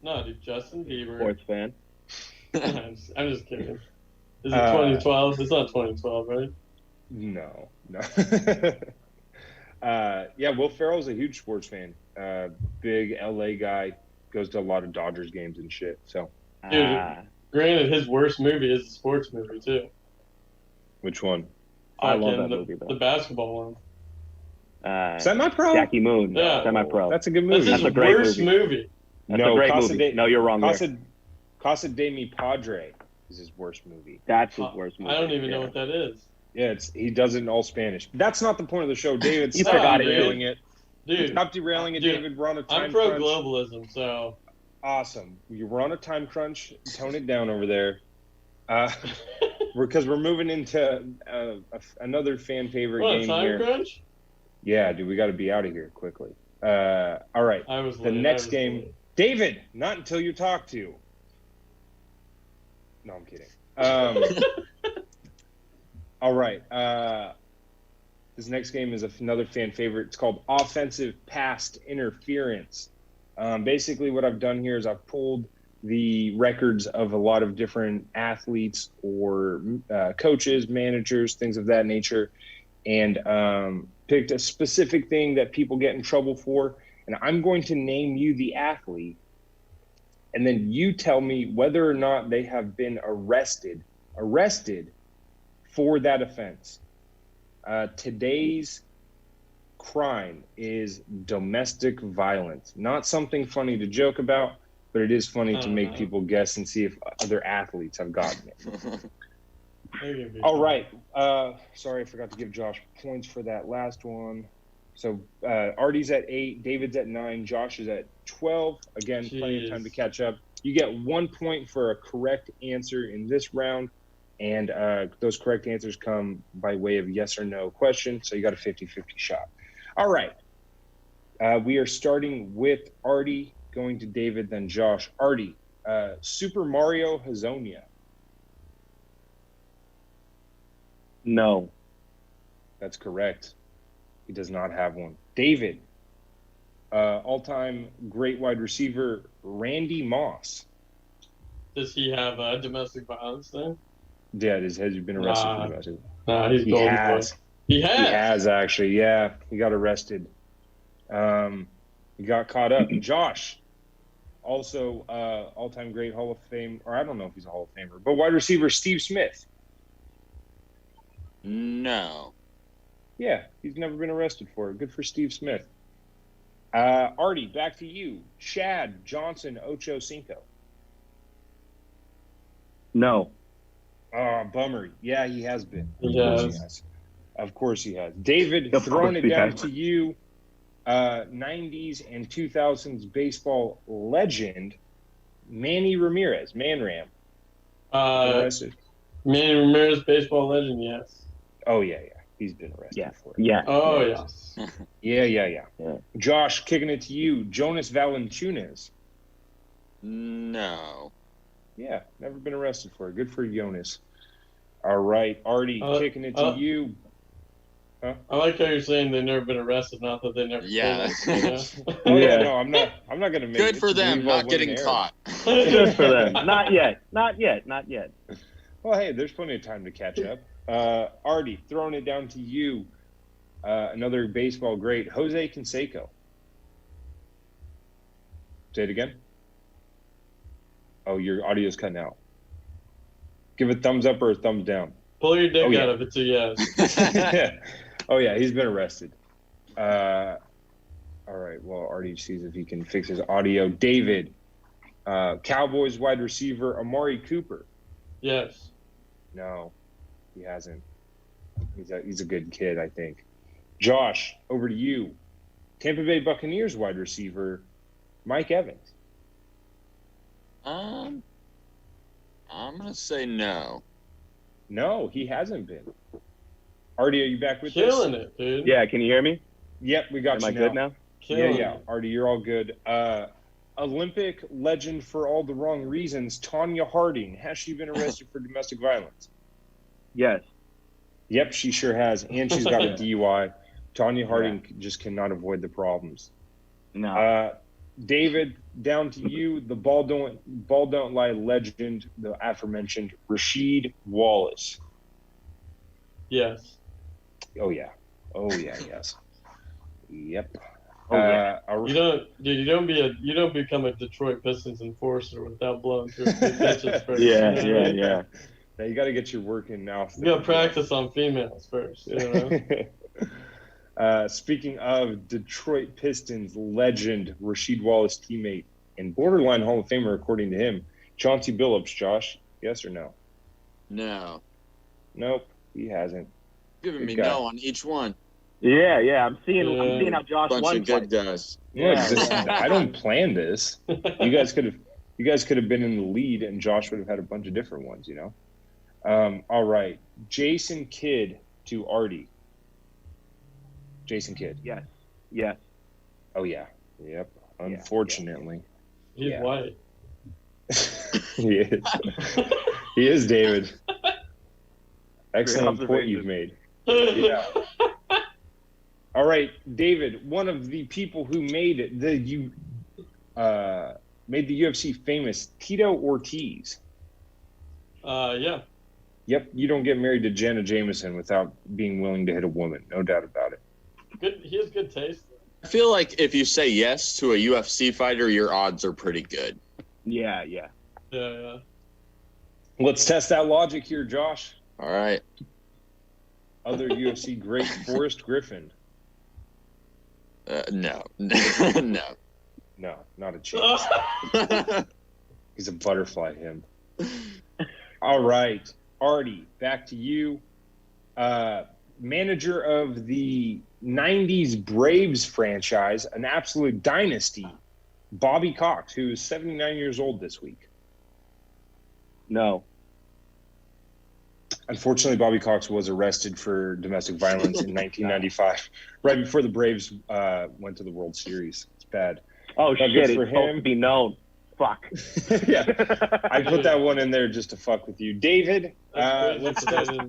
No, dude, Justin Bieber. Sports fan. I'm just kidding. Is it 2012? It's not 2012, right? No. Yeah, Will Ferrell's a huge sports fan. Big LA guy. Goes to a lot of Dodgers games and shit. So, Dude, granted, his worst movie is a sports movie, too. which one? I love Fucking that movie, though. The basketball one. Semi-Pro? Jackie Moon. Yeah. Semi-pro. That's a good That's movie. his a great worst movie. That's no, a great Casa movie. de- No, you're wrong there. Casa de Mi Padre is his worst movie. That's his worst movie. I don't even know Yeah. what that is. Yeah, he does it in all Spanish. That's not the point of the show, David. You Stop forgot it, derailing it. Dude, Stop derailing it, Dude, David. We're on a time I'm crunch. pro-globalism, so... Awesome. We're on a time crunch. Tone it down over there. Because we're moving into another fan favorite What, game time here. crunch? Yeah, dude, we got to be out of here quickly. All right. I was The late. next I was game, late. David. Not until you talk to. No, I'm kidding. All right. This next game is another fan favorite. It's called Offensive Pass Interference. Basically, what I've done here is I've pulled the records of a lot of different athletes or coaches, managers, things of that nature, and picked a specific thing that people get in trouble for. And I'm going to name you the athlete, and then you tell me whether or not they have been arrested for that offense. Today's crime is domestic violence. Not something funny to joke about, but it is funny to make people guess and see if other athletes have gotten it. All right. Sorry, I forgot to give Josh points for that last one. So Artie's at 8, David's at 9, Josh is at 12. Again, plenty of time to catch up. You get 1 point for a correct answer in this round, and those correct answers come by way of yes or no question, so you got a 50-50 shot. All right. We are starting with Artie, going to David, then Josh. Artie, Super Mario Hazonia. No. That's correct. He does not have one. David, all-time great wide receiver, Randy Moss. Does he have a domestic violence thing? Yeah, has he been arrested for domestic? He's He golden has. boy. He has? He has, actually. Yeah, he got arrested. He got caught up. Josh, also all-time great Hall of Fame, or I don't know if he's a Hall of Famer, but wide receiver Steve Smith. No. Yeah, he's never been arrested for it. Good for Steve Smith. Artie, back to you. Chad Johnson Ocho Cinco. No. Oh, bummer. Yeah, he has been. He has. Of course he has. David, Of throwing course it he down has. to you. 90s and 2000s baseball legend, Manny Ramirez, Man-Ram. Arrested. Manny Ramirez, baseball legend, yes. Oh, yeah. He's been arrested Yeah. for it. Yeah. Oh, yes. Yeah. Yeah. Josh, kicking it to you. Jonas Valanciunas. No. Yeah, never been arrested for it. Good for Jonas. All right, Artie, kicking it to you. I like how you're saying they've never been arrested, not that they never Yeah. pulled it, you know? Oh yeah, Yeah. no, I'm not gonna make Good it. for them, We've all not went in getting air. caught. Good for them. Not yet. Not yet. Not yet. Well, hey, there's plenty of time to catch up. Artie, throwing it down to you. Another baseball great, Jose Canseco. Say it again. Oh, your audio's cutting out. Give a thumbs up or a thumbs down. Pull your dick Oh, yeah. out if it's a yes. Yeah. Oh yeah, he's been arrested. All right. Well, Artie sees if he can fix his audio. David, Cowboys wide receiver Amari Cooper. Yes. No, he hasn't. He's a good kid, I think. Josh, over to you. Tampa Bay Buccaneers wide receiver Mike Evans. I'm gonna say no. No, he hasn't been. Artie, are you back with Killing this? it, dude. Yeah, can you hear me? Yep, we got Am you I now. good now? Killing Yeah. it. Artie, you're all good. Olympic legend for all the wrong reasons, Tanya Harding. Has she been arrested for domestic violence? Yes. Yep, she sure has. And she's got a DUI. Tanya Harding just cannot avoid the problems. No. David, down to you. The ball don't lie legend, the aforementioned Rasheed Wallace. Yes. Oh yeah. Yes. Yep. Oh, yeah. You don't become a Detroit Pistons enforcer without blowing through a few pitches first. Yeah, you know what I mean? yeah. Now you got to get your work in now. You gotta practice on females first, you know? Speaking of Detroit Pistons legend, Rasheed Wallace teammate and borderline Hall of Famer, according to him, Chauncey Billups. Josh, yes or no? No. Nope, he hasn't. Giving Good me guy. no on each one. Yeah. I'm seeing how Josh Bunch won of good twice. guys. Look, I don't plan this. You guys could have been in the lead, and Josh would have had a bunch of different ones, you know. All right, Jason Kidd to Artie. Jason Kidd. Yes. Oh yeah. Yep. Unfortunately, He's Yeah. white. he is. He is, David. Excellent Great point you've made. Yeah. All right, David. One of the people who made the UFC famous, Tito Ortiz. Yeah. Yep, you don't get married to Jenna Jameson without being willing to hit a woman. No doubt about it. Good. He has good taste. I feel like if you say yes to a UFC fighter, your odds are pretty good. Yeah. Yeah. Let's test that logic here, Josh. All right. Other UFC great, Forrest Griffin. No. No. No, not a chance. He's a butterfly, him. All right, Artie, back to you. Manager of the 90s Braves franchise, an absolute dynasty, Bobby Cox, who is 79 years old this week. No. Unfortunately, Bobby Cox was arrested for domestic violence in 1995, right before the Braves went to the World Series. It's bad. Oh, Not shit. good It's for supposed him. to be known. Fuck. Yeah, I put that one in there just to fuck with you. David, That's crazy, let's 'cause test.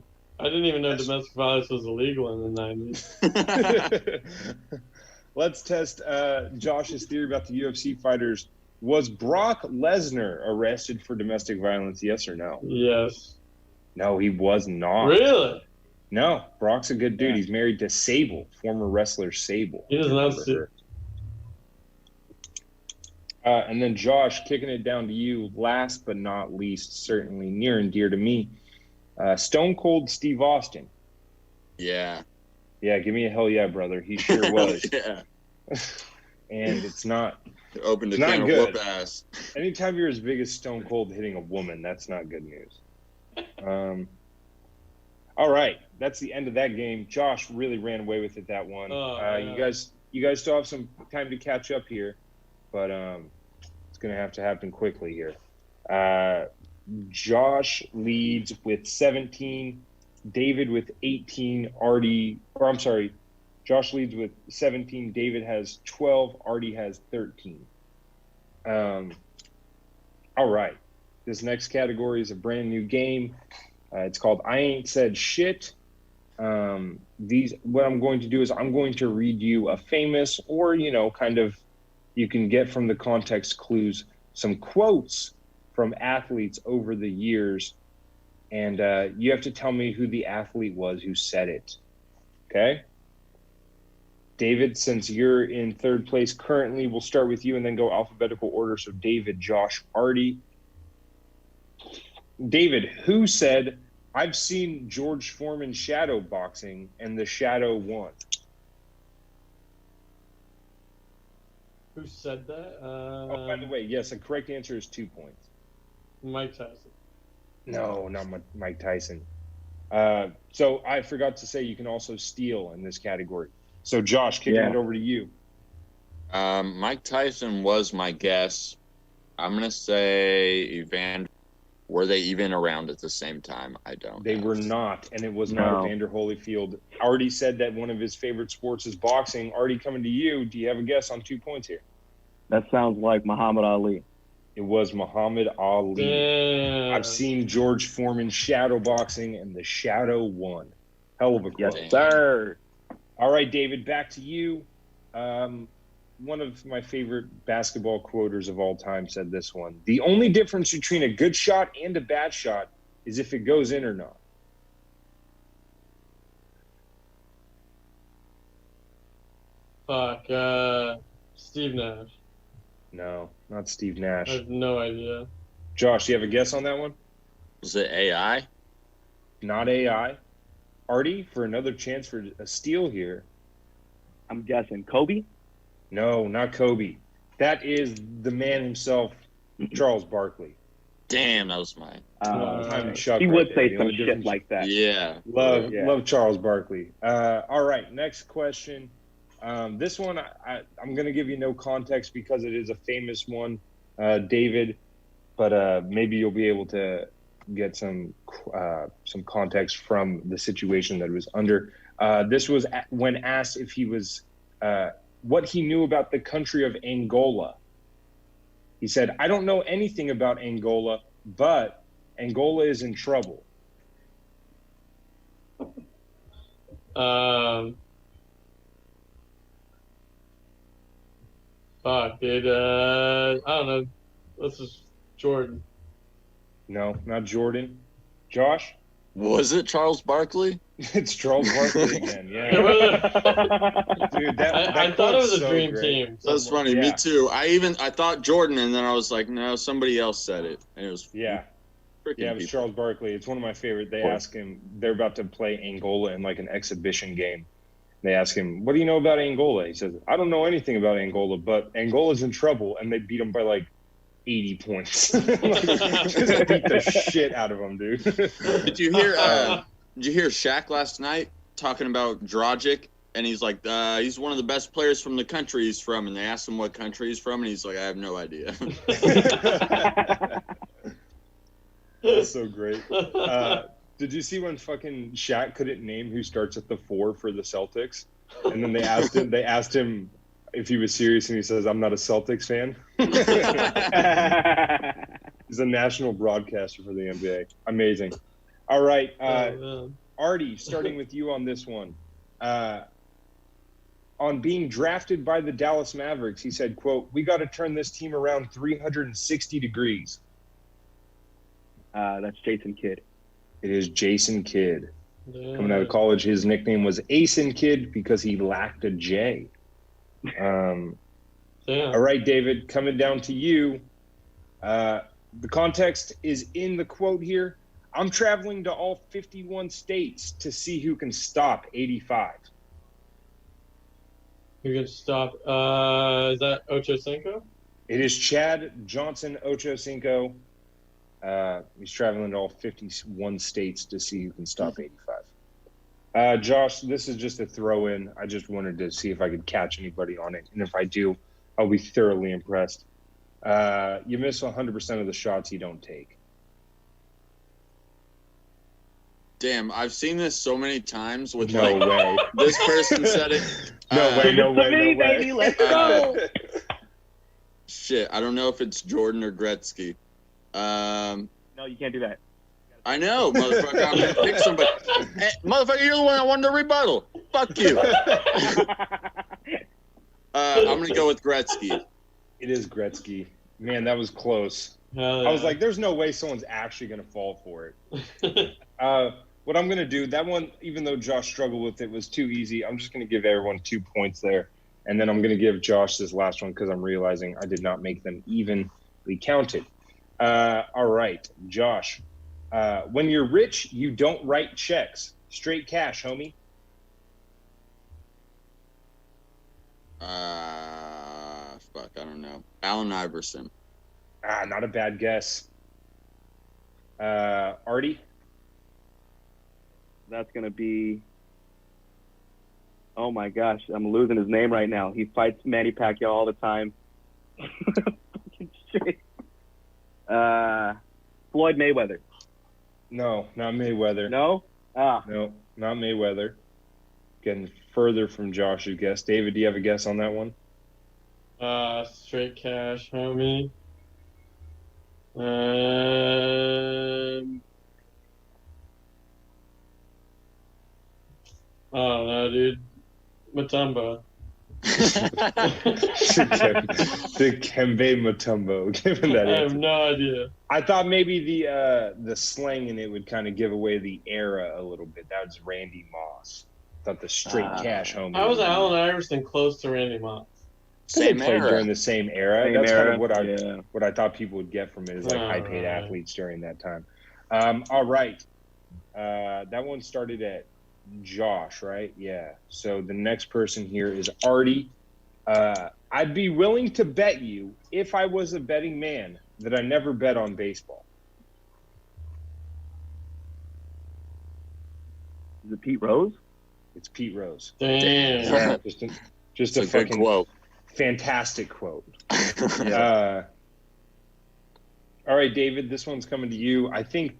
I didn't even know domestic violence was illegal in the 90s. Let's test Josh's theory about the UFC fighters. Was Brock Lesnar arrested for domestic violence? Yes or no? Yes. No, he was not. Really? No, Brock's a good dude. Yeah. He's married to Sable, former wrestler Sable. He does not Remember see- her. And then Josh, kicking it down to you, last but not least, certainly near and dear to me, Stone Cold Steve Austin. Yeah. Yeah, give me a hell yeah, brother. He sure was. Yeah. And it's not. Opened a It's not can of good. whoop ass. Anytime you're as big as Stone Cold hitting a woman, that's not good news. All right, that's the end of that game. Josh really ran away with it that one. Oh, You yeah. guys still have some time to catch up here, but it's gonna have to happen quickly here. Josh leads with 17, David with 18, Josh leads with 17, David has 12, Artie has 13. All right. This next category is a brand new game. It's called I Ain't Said Shit. What I'm going to do is I'm going to read you a famous, or kind of, you can get from the context clues, some quotes from athletes over the years, and you have to tell me who the athlete was who said it. Okay? David, since you're in third place currently, we'll start with you and then go alphabetical order. So David, Josh, Artie. David, who said, "I've seen George Foreman shadow boxing and the shadow won"? Who said that? Oh, by the way, yes, the correct answer is 2 points. Mike Tyson. No, not Mike Tyson. So I forgot to say you can also steal in this category. So Josh, kicking it over to you. Mike Tyson was my guess. I'm going to say Evander. Were they even around at the same time? I don't They know. were not, and it was not Evander Holyfield. Artie said that one of his favorite sports is boxing. Artie, coming to you. Do you have a guess on 2 points here? That sounds like Muhammad Ali. It was Muhammad Ali. Damn. I've seen George Foreman shadow boxing, and the shadow won. Hell of a quote. Yes, sir. All right, David, back to you. One of my favorite basketball quoters of all time said this one: "The only difference between a good shot and a bad shot is if it goes in or not." Fuck. Steve Nash. No, not Steve I Nash. have no idea. Josh, do you have a guess on that one? Was it AI? Not AI. Artie, for another chance for a steal here. I'm guessing Kobe. No, not Kobe. That is the man himself, Charles Barkley. Damn, that was mine. Time Chuck He right would there. say The some only shit difference- like that. Yeah. Love Charles Barkley. All right, next question. This one, I'm going to give you no context because it is a famous one, David, but maybe you'll be able to get some context from the situation that it was under. This was when asked if he was, what he knew about the country of Angola. He said, "I don't know anything about Angola, but Angola is in trouble." Fuck, dude. I don't know. This is Jordan. No, not Jordan. Josh? Was it Charles Barkley? It's Charles Barkley again. Yeah, dude, I thought it was a so dream great. team. That's funny. Yeah. Me too. I thought Jordan, and then I was like, no, somebody else said it, and it was Yeah, freaking yeah, it was people. Charles Barkley. It's one of my favorite. They ask him, they're about to play Angola in like an exhibition game. They ask him, "What do you know about Angola?" He says, "I don't know anything about Angola, but Angola's in trouble," and they beat him by like 80 points. Just beat the shit out of him, dude. Did you hear? Did you hear Shaq last night talking about Dragic? And he's like, he's one of the best players from the country he's from. And they asked him what country he's from, and he's like, I have no idea. That's so great. Did you see when fucking Shaq couldn't name who starts at the 4 for the Celtics? And then they asked him if he was serious, and he says, "I'm not a Celtics fan." He's a national broadcaster for the NBA. Amazing. All right, Artie, starting with you on this one. On being drafted by the Dallas Mavericks, he said, quote, "We got to turn this team around 360 degrees." That's Jason Kidd. It is Jason Kidd. Yeah. Coming out of college, his nickname was Asen Kidd because he lacked a J. Damn. All right, David, coming down to you. The context is in the quote here. "I'm traveling to all 51 states to see who can stop 85. You can stop. Is that Ocho Cinco? It is Chad Johnson Ochocinco. He's traveling to all 51 states to see who can stop 85. Josh, this is just a throw in. I just wanted to see if I could catch anybody on it. And if I do, I'll be thoroughly impressed. You miss 100% of the shots you don't take. Damn, I've seen this so many times with No like way. this person said it. No way, no way, no way. Baby, let's go. Shit, I don't know if it's Jordan or Gretzky. No, you can't do that. I know, motherfucker. I'm gonna pick somebody. Hey, motherfucker, you're the one that wanted to rebuttal. Fuck you. I'm gonna go with Gretzky. It is Gretzky. Man, that was close. Hell I was yeah. like, there's no way someone's actually going to fall for it. What I'm going to do, that one, even though Josh struggled with it, was too easy. I'm just going to give everyone 2 points there. And then I'm going to give Josh this last one because I'm realizing I did not make them evenly counted. All right, Josh. When you're rich, you don't write checks. Straight cash, homie. Fuck, I don't know. Allen Iverson. Not a bad guess. Artie? That's gonna be. Oh my gosh, I'm losing his name right now. He fights Manny Pacquiao all the time. Fucking shit. Floyd Mayweather. No, not Mayweather. No? No, not Mayweather. Getting further from Josh's guess. David, do you have a guess on that one? Straight cash, homie. Oh no, dude. Matumbo. Dikembe Mutombo. Given that I have answer. no idea. I thought maybe the slang in it would kind of give away the era a little bit. That was Randy Moss. I thought the straight cash homie. How was Allen Iverson close to Randy Moss? Same They played era. during the same era. Same That's era, kind of what I yeah. what I thought people would get from it is like Oh, high-paid right. athletes during that time. All right. That one started at Josh, right? Yeah. So the next person here is Artie. I'd be willing to bet you, if I was a betting man, that I never bet on baseball. Is it Pete Rose? It's Pete Rose. Damn. Just It's a a good fucking quote. fantastic quote. All right, David, this one's coming to you. I think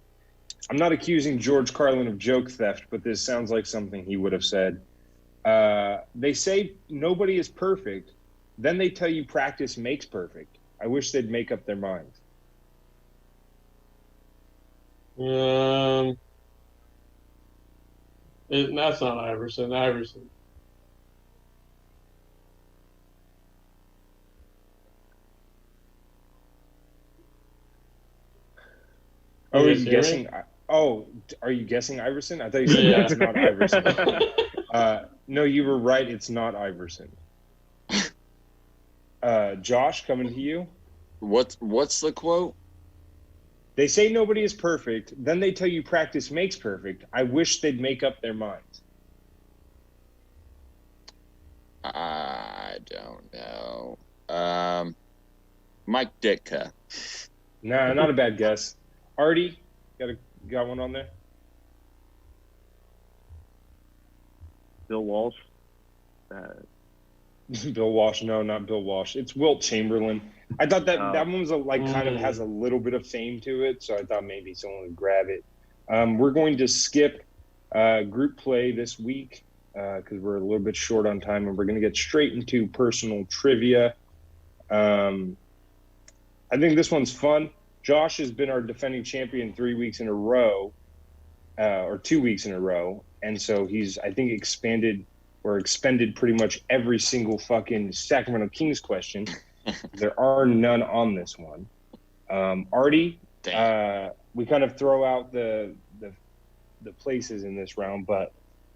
I'm not accusing George Carlin of joke theft, but this sounds like something he would have said. They say nobody is perfect. Then they tell you practice makes perfect. I wish they'd make up their minds. That's not Iverson. Iverson. Oh, are Yes, you hear me? guessing? Are you guessing Iverson? I thought you said Yeah. that's not Iverson. No, you were right. It's not Iverson. Josh, coming to you. What's the quote? They say nobody is perfect. Then they tell you practice makes perfect. I wish they'd make up their minds. I don't know. Mike Ditka. Nah, not a bad guess. Artie, got one on there? Bill Walsh. Bill Walsh. No, not Bill Walsh. It's Wilt Chamberlain. I thought that one was kind of has a little bit of fame to it, so I thought maybe someone would grab it. We're going to skip group play this week because we're a little bit short on time, and we're going to get straight into personal trivia. I think this one's fun. Josh has been our defending champion 3 weeks in a row, or 2 weeks in a row, and so he's, I think, expended pretty much every single fucking Sacramento Kings question. There are none on this one. Artie, we kind of throw out the places in this round, but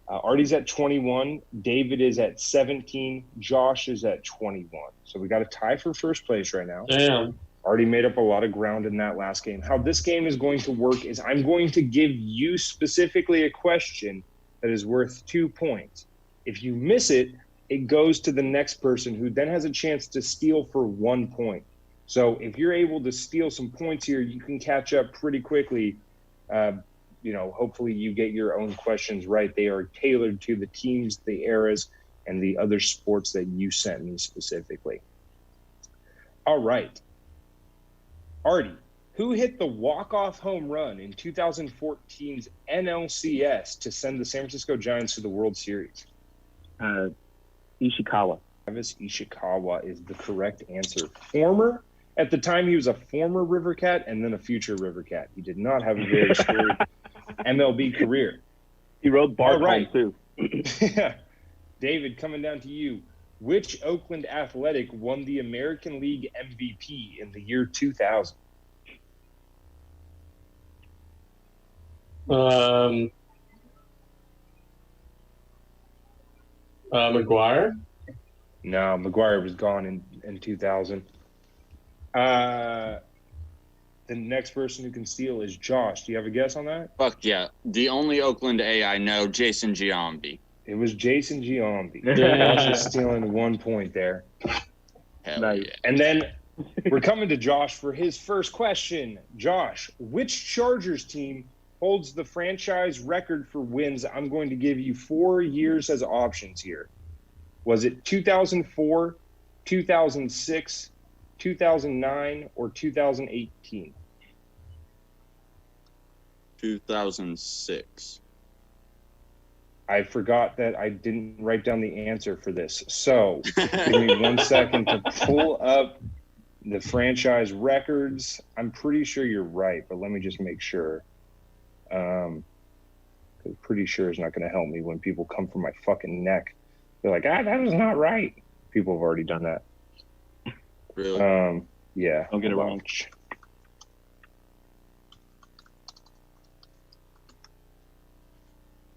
Artie's at 21, David is at 17, Josh is at 21. So we got a tie for first place right now. Damn. Artie made up a lot of ground in that last game. How this game is going to work is I'm going to give you specifically a question that is worth 2 points. If you miss it, it goes to the next person who then has a chance to steal for 1 point. So if you're able to steal some points here, you can catch up pretty quickly. Hopefully you get your own questions right. They are tailored to the teams, the eras, and the other sports that you sent me specifically. All right. Artie, who hit the walk-off home run in 2014's NLCS to send the San Francisco Giants to the World Series? Ishikawa. Travis Ishikawa is the correct answer. Former At the time, he was a former River Cat and then a future River Cat. He did not have a very storied MLB career. He rode Bart All right. home, Yeah. David, coming down to you. Which Oakland Athletic won the American League MVP in the year 2000? McGuire. No, McGuire was gone in 2000. The next person who can steal is Josh. Do you have a guess on that? Fuck yeah. The only Oakland A I know, Jason Giambi. It was Jason Giambi. Yeah. Josh is stealing 1 point there. Hell Nice. yeah. And then we're coming to Josh for his first question. Josh, which Chargers team holds the franchise record for wins? I'm going to give you 4 years as options here. Was it 2004, 2006, 2009, or 2018? 2006. I forgot that I didn't write down the answer for this. So give me 1 second to pull up the franchise records. I'm pretty sure you're right, but let me just make sure. 'Cause pretty sure is not going to help me when people come for my fucking neck. They're like, that is not right. People have already done that. Really? Yeah. Don't get it wrong.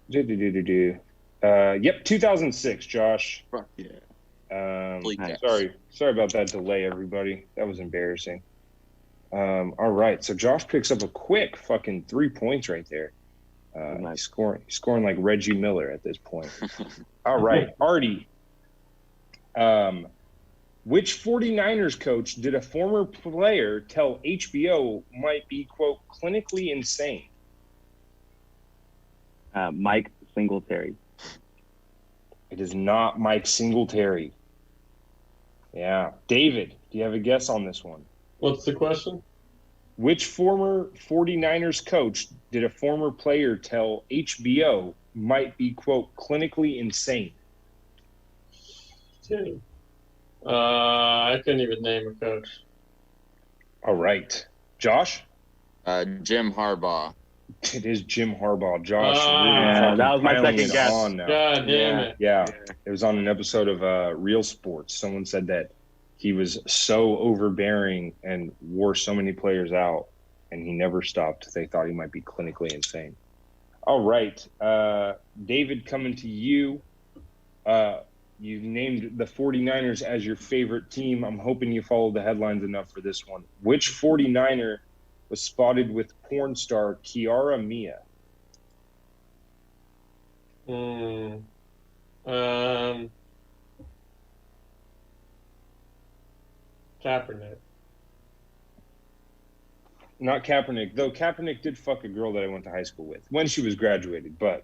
Yep, 2006, Josh. Fuck yeah. Bleak nice. ass. Sorry about that delay, everybody. That was embarrassing. All right, so Josh picks up a quick fucking 3 points right there. Nice. He's scoring like Reggie Miller at this point. All right, Artie. Which 49ers coach did a former player tell HBO might be, quote, clinically insane? Mike Singletary. It is not Mike Singletary. Yeah. David, do you have a guess on this one? What's the question? Which former 49ers coach did a former player tell HBO might be, quote, clinically insane? I couldn't even name a coach. All right. Josh? Jim Harbaugh. It is Jim Harbaugh. Josh, Yeah, fucking that was my piling second it guess. on now. God damn it. Yeah, it was on an episode of Real Sports. Someone said that he was so overbearing and wore so many players out, and he never stopped. They thought he might be clinically insane. All right, David, coming to you. You named the 49ers as your favorite team. I'm hoping you followed the headlines enough for this one. Which 49er was spotted with porn star Kiara Mia? Kaepernick. Not Kaepernick, though Kaepernick did fuck a girl that I went to high school with when she was graduated. But,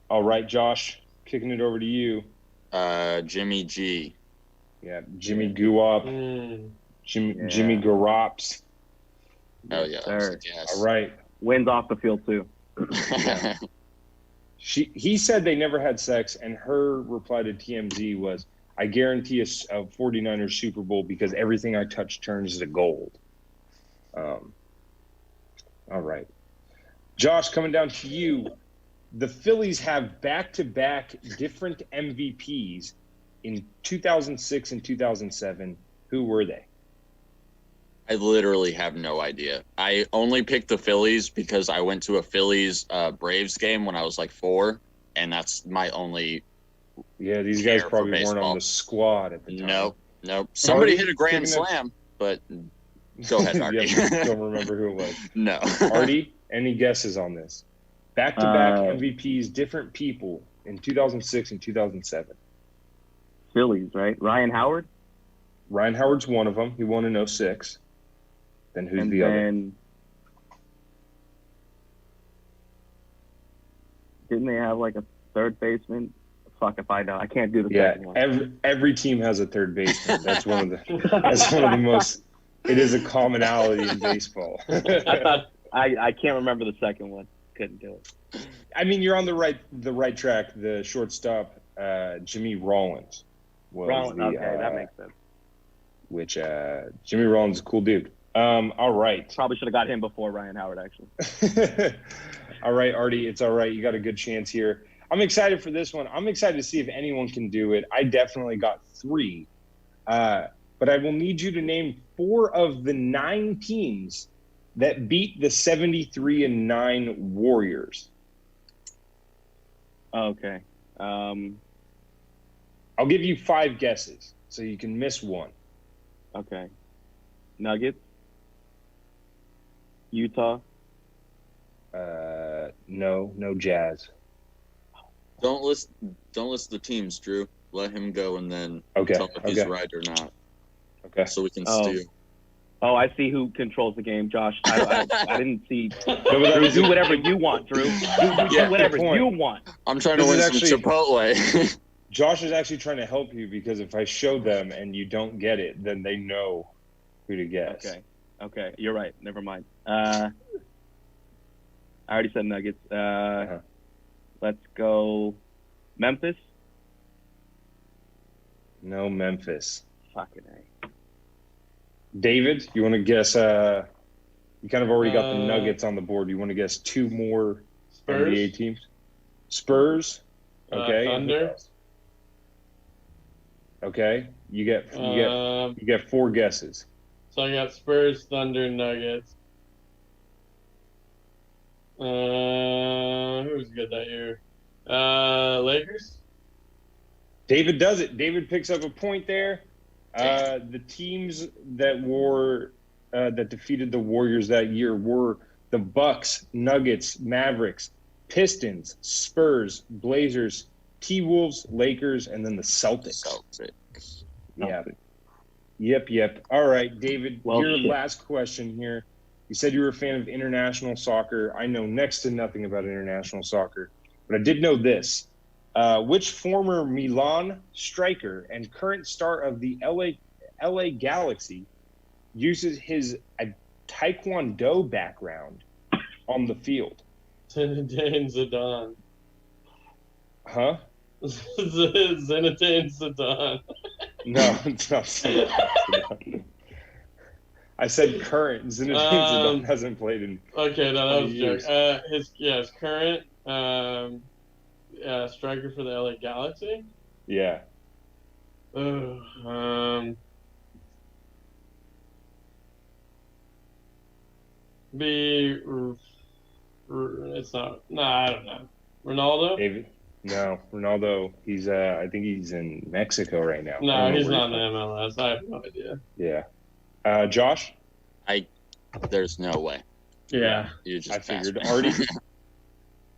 all right, Josh, kicking it over to you. Jimmy G. Yeah, Jimmy Guop, Jimmy Garops. Hell yeah. sir. Yes. All right. Wins off the field, too. He said they never had sex, and her reply to TMZ was, I guarantee a 49ers Super Bowl because everything I touch turns to gold. All right. Josh, coming down to you. The Phillies have back-to-back different MVPs in 2006 and 2007. Who were they? I literally have no idea. I only picked the Phillies because I went to a Phillies Braves game when I was like 4, and that's my only. Yeah, these care guys for probably weren't baseball. on the squad at the time. Nope. Somebody Artie, hit a grand taking it- slam, but go ahead, Artie. Yeah, don't remember who it was. No. Artie, any guesses on this? Back-to-back Uh, MVPs, different people in 2006 and 2007. Phillies, right? Ryan Howard? Ryan Howard's one of them. He won in 06. Then who's and the other? then didn't they have like a third baseman? Fuck if I know. I can't do the Yeah, second one. every team has a third baseman. That's one of the most. It is a commonality in baseball. I can't remember the second one. Couldn't do it. I mean, you're on the right track. The shortstop, Jimmy Rollins, was Wrong. the Okay, that makes sense. which Jimmy Rollins is a cool dude. All right. Probably should have got him before Ryan Howard, actually. All right, Artie, it's all right. You got a good chance here. I'm excited for this one. I'm excited to see if anyone can do it. I definitely got 3. But I will need you to name 4 of the 9 teams that beat the 73-9 Warriors. Okay. I'll give you 5 guesses, so you can miss one. Okay. Nuggets. Utah. No Jazz. Don't list the teams, Drew. Let him go and then Okay. tell if he's right or not, Okay. so we can Oh. steal. Oh, I see who controls the game, Josh. I didn't see. No, but that Drew, was do whatever you want, Drew. Do Yeah, whatever good point. you want. I'm trying to This win is some actually- Chipotle. Josh is actually trying to help you because if I show them and you don't get it, then they know who to guess. Okay. You're right. Never mind. I already said Nuggets. Let's go Memphis. No Memphis. Fucking A. David, you want to guess? You kind of already got the Nuggets on the board. You want to guess 2 more Spurs. NBA teams? Spurs. Okay. Thunder. Okay. You get 4 guesses. So I got Spurs, Thunder, Nuggets. Who's good that year? Lakers. David does it. David picks up a point there. The teams that defeated the Warriors that year were the Bucks, Nuggets, Mavericks, Pistons, Spurs, Blazers, T-Wolves, Lakers, and then the Celtics. Celtics. Yeah. Yep. All right, David, Well, your shit. last question here. You said you were a fan of international soccer. I know next to nothing about international soccer, but I did know this. Which former Milan striker and current star of the LA Galaxy uses his Taekwondo background on the field? Zinedine Zidane. Huh? Zinedine Zidane. No, it's not. I said current. Zinedine Zidane hasn't played in. Okay, no, that was a years. joke. His current striker for the LA Galaxy. Yeah. It's not. I don't know. Ronaldo? David? No, Ronaldo. He's I think he's in Mexico right now. I No, don't know he's where not in the MLS. I have no idea. Yeah. Josh? There's no way. Yeah. You just I passed figured. me. Artie?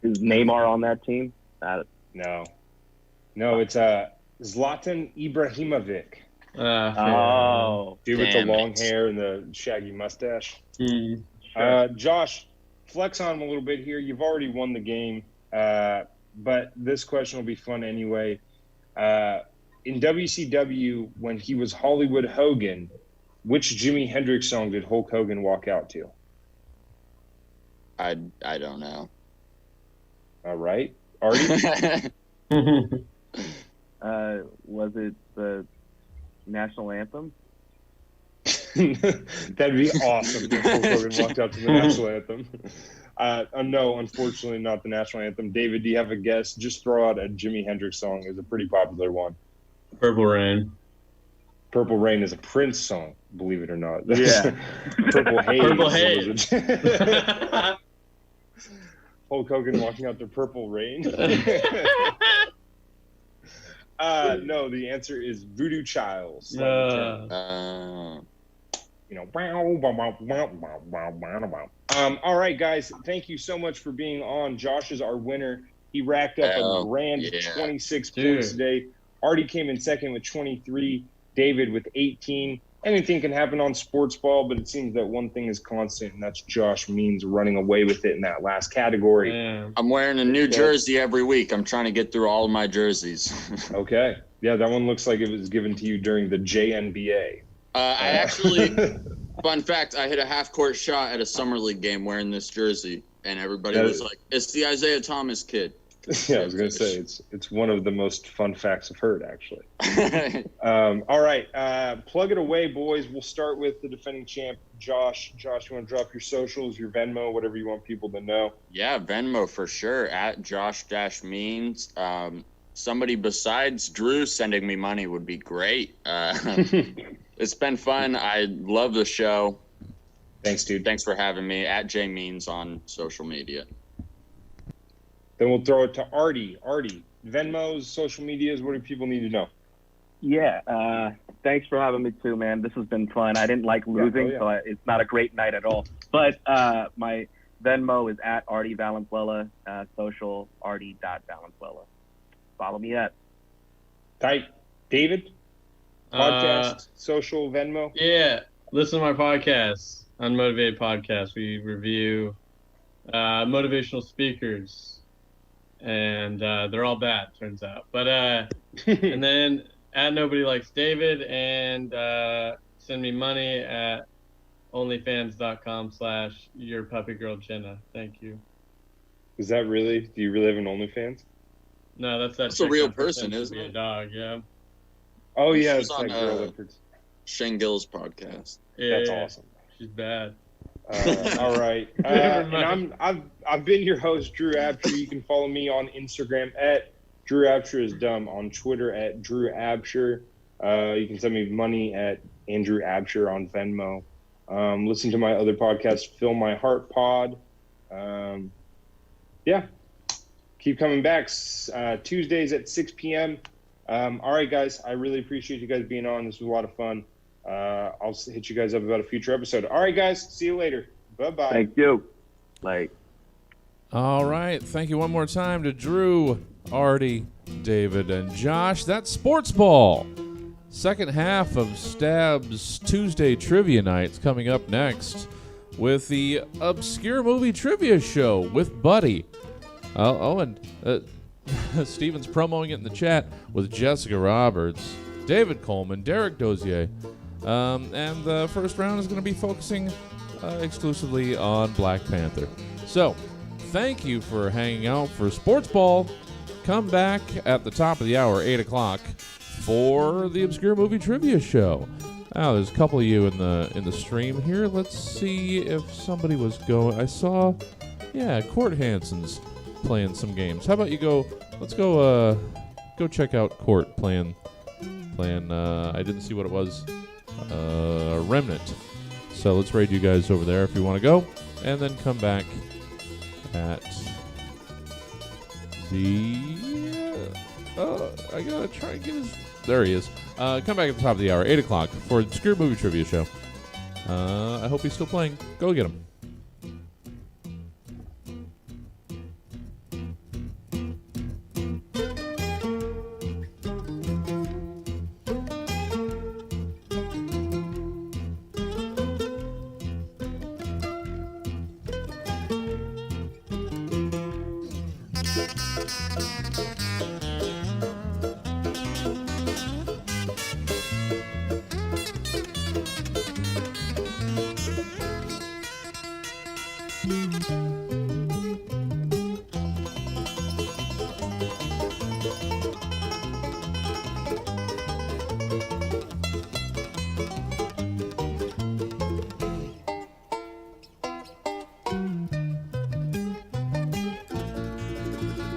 Is Neymar on that team? No, it's Zlatan Ibrahimovic. Oh. Dude with the Damn long it. hair and the shaggy mustache. Sure. Josh, flex on him a little bit here. You've already won the game, but this question will be fun anyway. In WCW, when he was Hollywood Hogan, which Jimi Hendrix song did Hulk Hogan walk out to? I don't know. All right. Artie? Was it the national anthem? That'd be awesome if Hulk Hogan walked out to the national anthem. No, unfortunately, not the national anthem. David, do you have a guess? Just throw out a Jimi Hendrix song. It's a pretty popular one. Purple Rain. Purple Rain is a Prince song, believe it or not. Yeah. Purple Haze. Purple was Haze. it? Hulk Hogan walking out to Purple Rain. No, the answer is Voodoo Child. All right, guys. Thank you so much for being on. Josh is our winner. He racked up a grand 26 points today. Artie came in second with 23. David with 18. Anything can happen on sports ball, but it seems that one thing is constant, and that's Josh Means running away with it in that last category. Yeah. I'm wearing a new jersey every week. I'm trying to get through all of my jerseys. Okay. Yeah, that one looks like it was given to you during the JNBA. I actually, fun fact, I hit a half-court shot at a summer league game wearing this jersey, and everybody was like, "It's the Isaiah Thomas kid." Yeah, I was gonna say it's one of the most fun facts I've heard, actually. All right, plug it away, boys. We'll start with the defending champ, Josh. Josh, you want to drop your socials, your Venmo, whatever you want people to know? Yeah, Venmo for sure at Josh-Means. Somebody besides Drew sending me money would be great. It's been fun. I love the show. Thanks, dude. Thanks for having me at JMeans on social media. Then we'll throw it to Artie. Artie, Venmos, social medias, what do people need to know? Yeah, thanks for having me too, man. This has been fun. I didn't like losing, so it's not a great night at all. But my Venmo is at Artie Valenzuela, social artie.valenzuela. Follow me at. Tight. David? Podcast, social, Venmo? Yeah, listen to my podcast, Unmotivated Podcast. We review motivational speakers. And they're all bad, turns out. But and then at Nobody Likes David, and send me money at onlyfans.com/yourpuppygirljenna. Thank you. Is that really? Do you really have an OnlyFans? No, that's a real person, isn't it? A dog, yeah. Oh She yeah, was it's on that girl that Shane Gill's podcast. Yeah, That's awesome. She's bad. All right. And I've been your host, Drew Absher. You can follow me on Instagram at Drew Absher is dumb, on Twitter at Drew Absher. You can send me money at Andrew Absher on Venmo. Listen to my other podcast, Fill My Heart Pod. Yeah. Keep coming back. Tuesdays at 6 p.m. All right, guys. I really appreciate you guys being on. This was a lot of fun. I'll hit you guys up about a future episode. All right, guys. See you later. Bye-bye. Thank you. Like. All right. Thank you one more time to Drew, Artie, David, and Josh. That's Sports Ball. Second half of Stab's Tuesday Trivia Nights coming up next with the Obscure Movie Trivia Show with Buddy. And Steven's promoting it in the chat with Jessica Roberts, David Coleman, Derek Dozier. And the first round is going to be focusing exclusively on Black Panther. So, thank you for hanging out for Sports Ball. Come back at the top of the hour, 8 o'clock, for the Obscure Movie Trivia Show. Now, there's a couple of you in the stream here. Let's see if somebody was going. I saw, Court Hansen's playing some games. How about you go? Let's go check out Court playing. I didn't see what it was. Remnant. So let's raid you guys over there if you want to go, and then come back at the. I gotta try and get his. There he is. Come back at the top of the hour, 8 o'clock, for the Obscure Movie Trivia Show. I hope he's still playing. Go get him.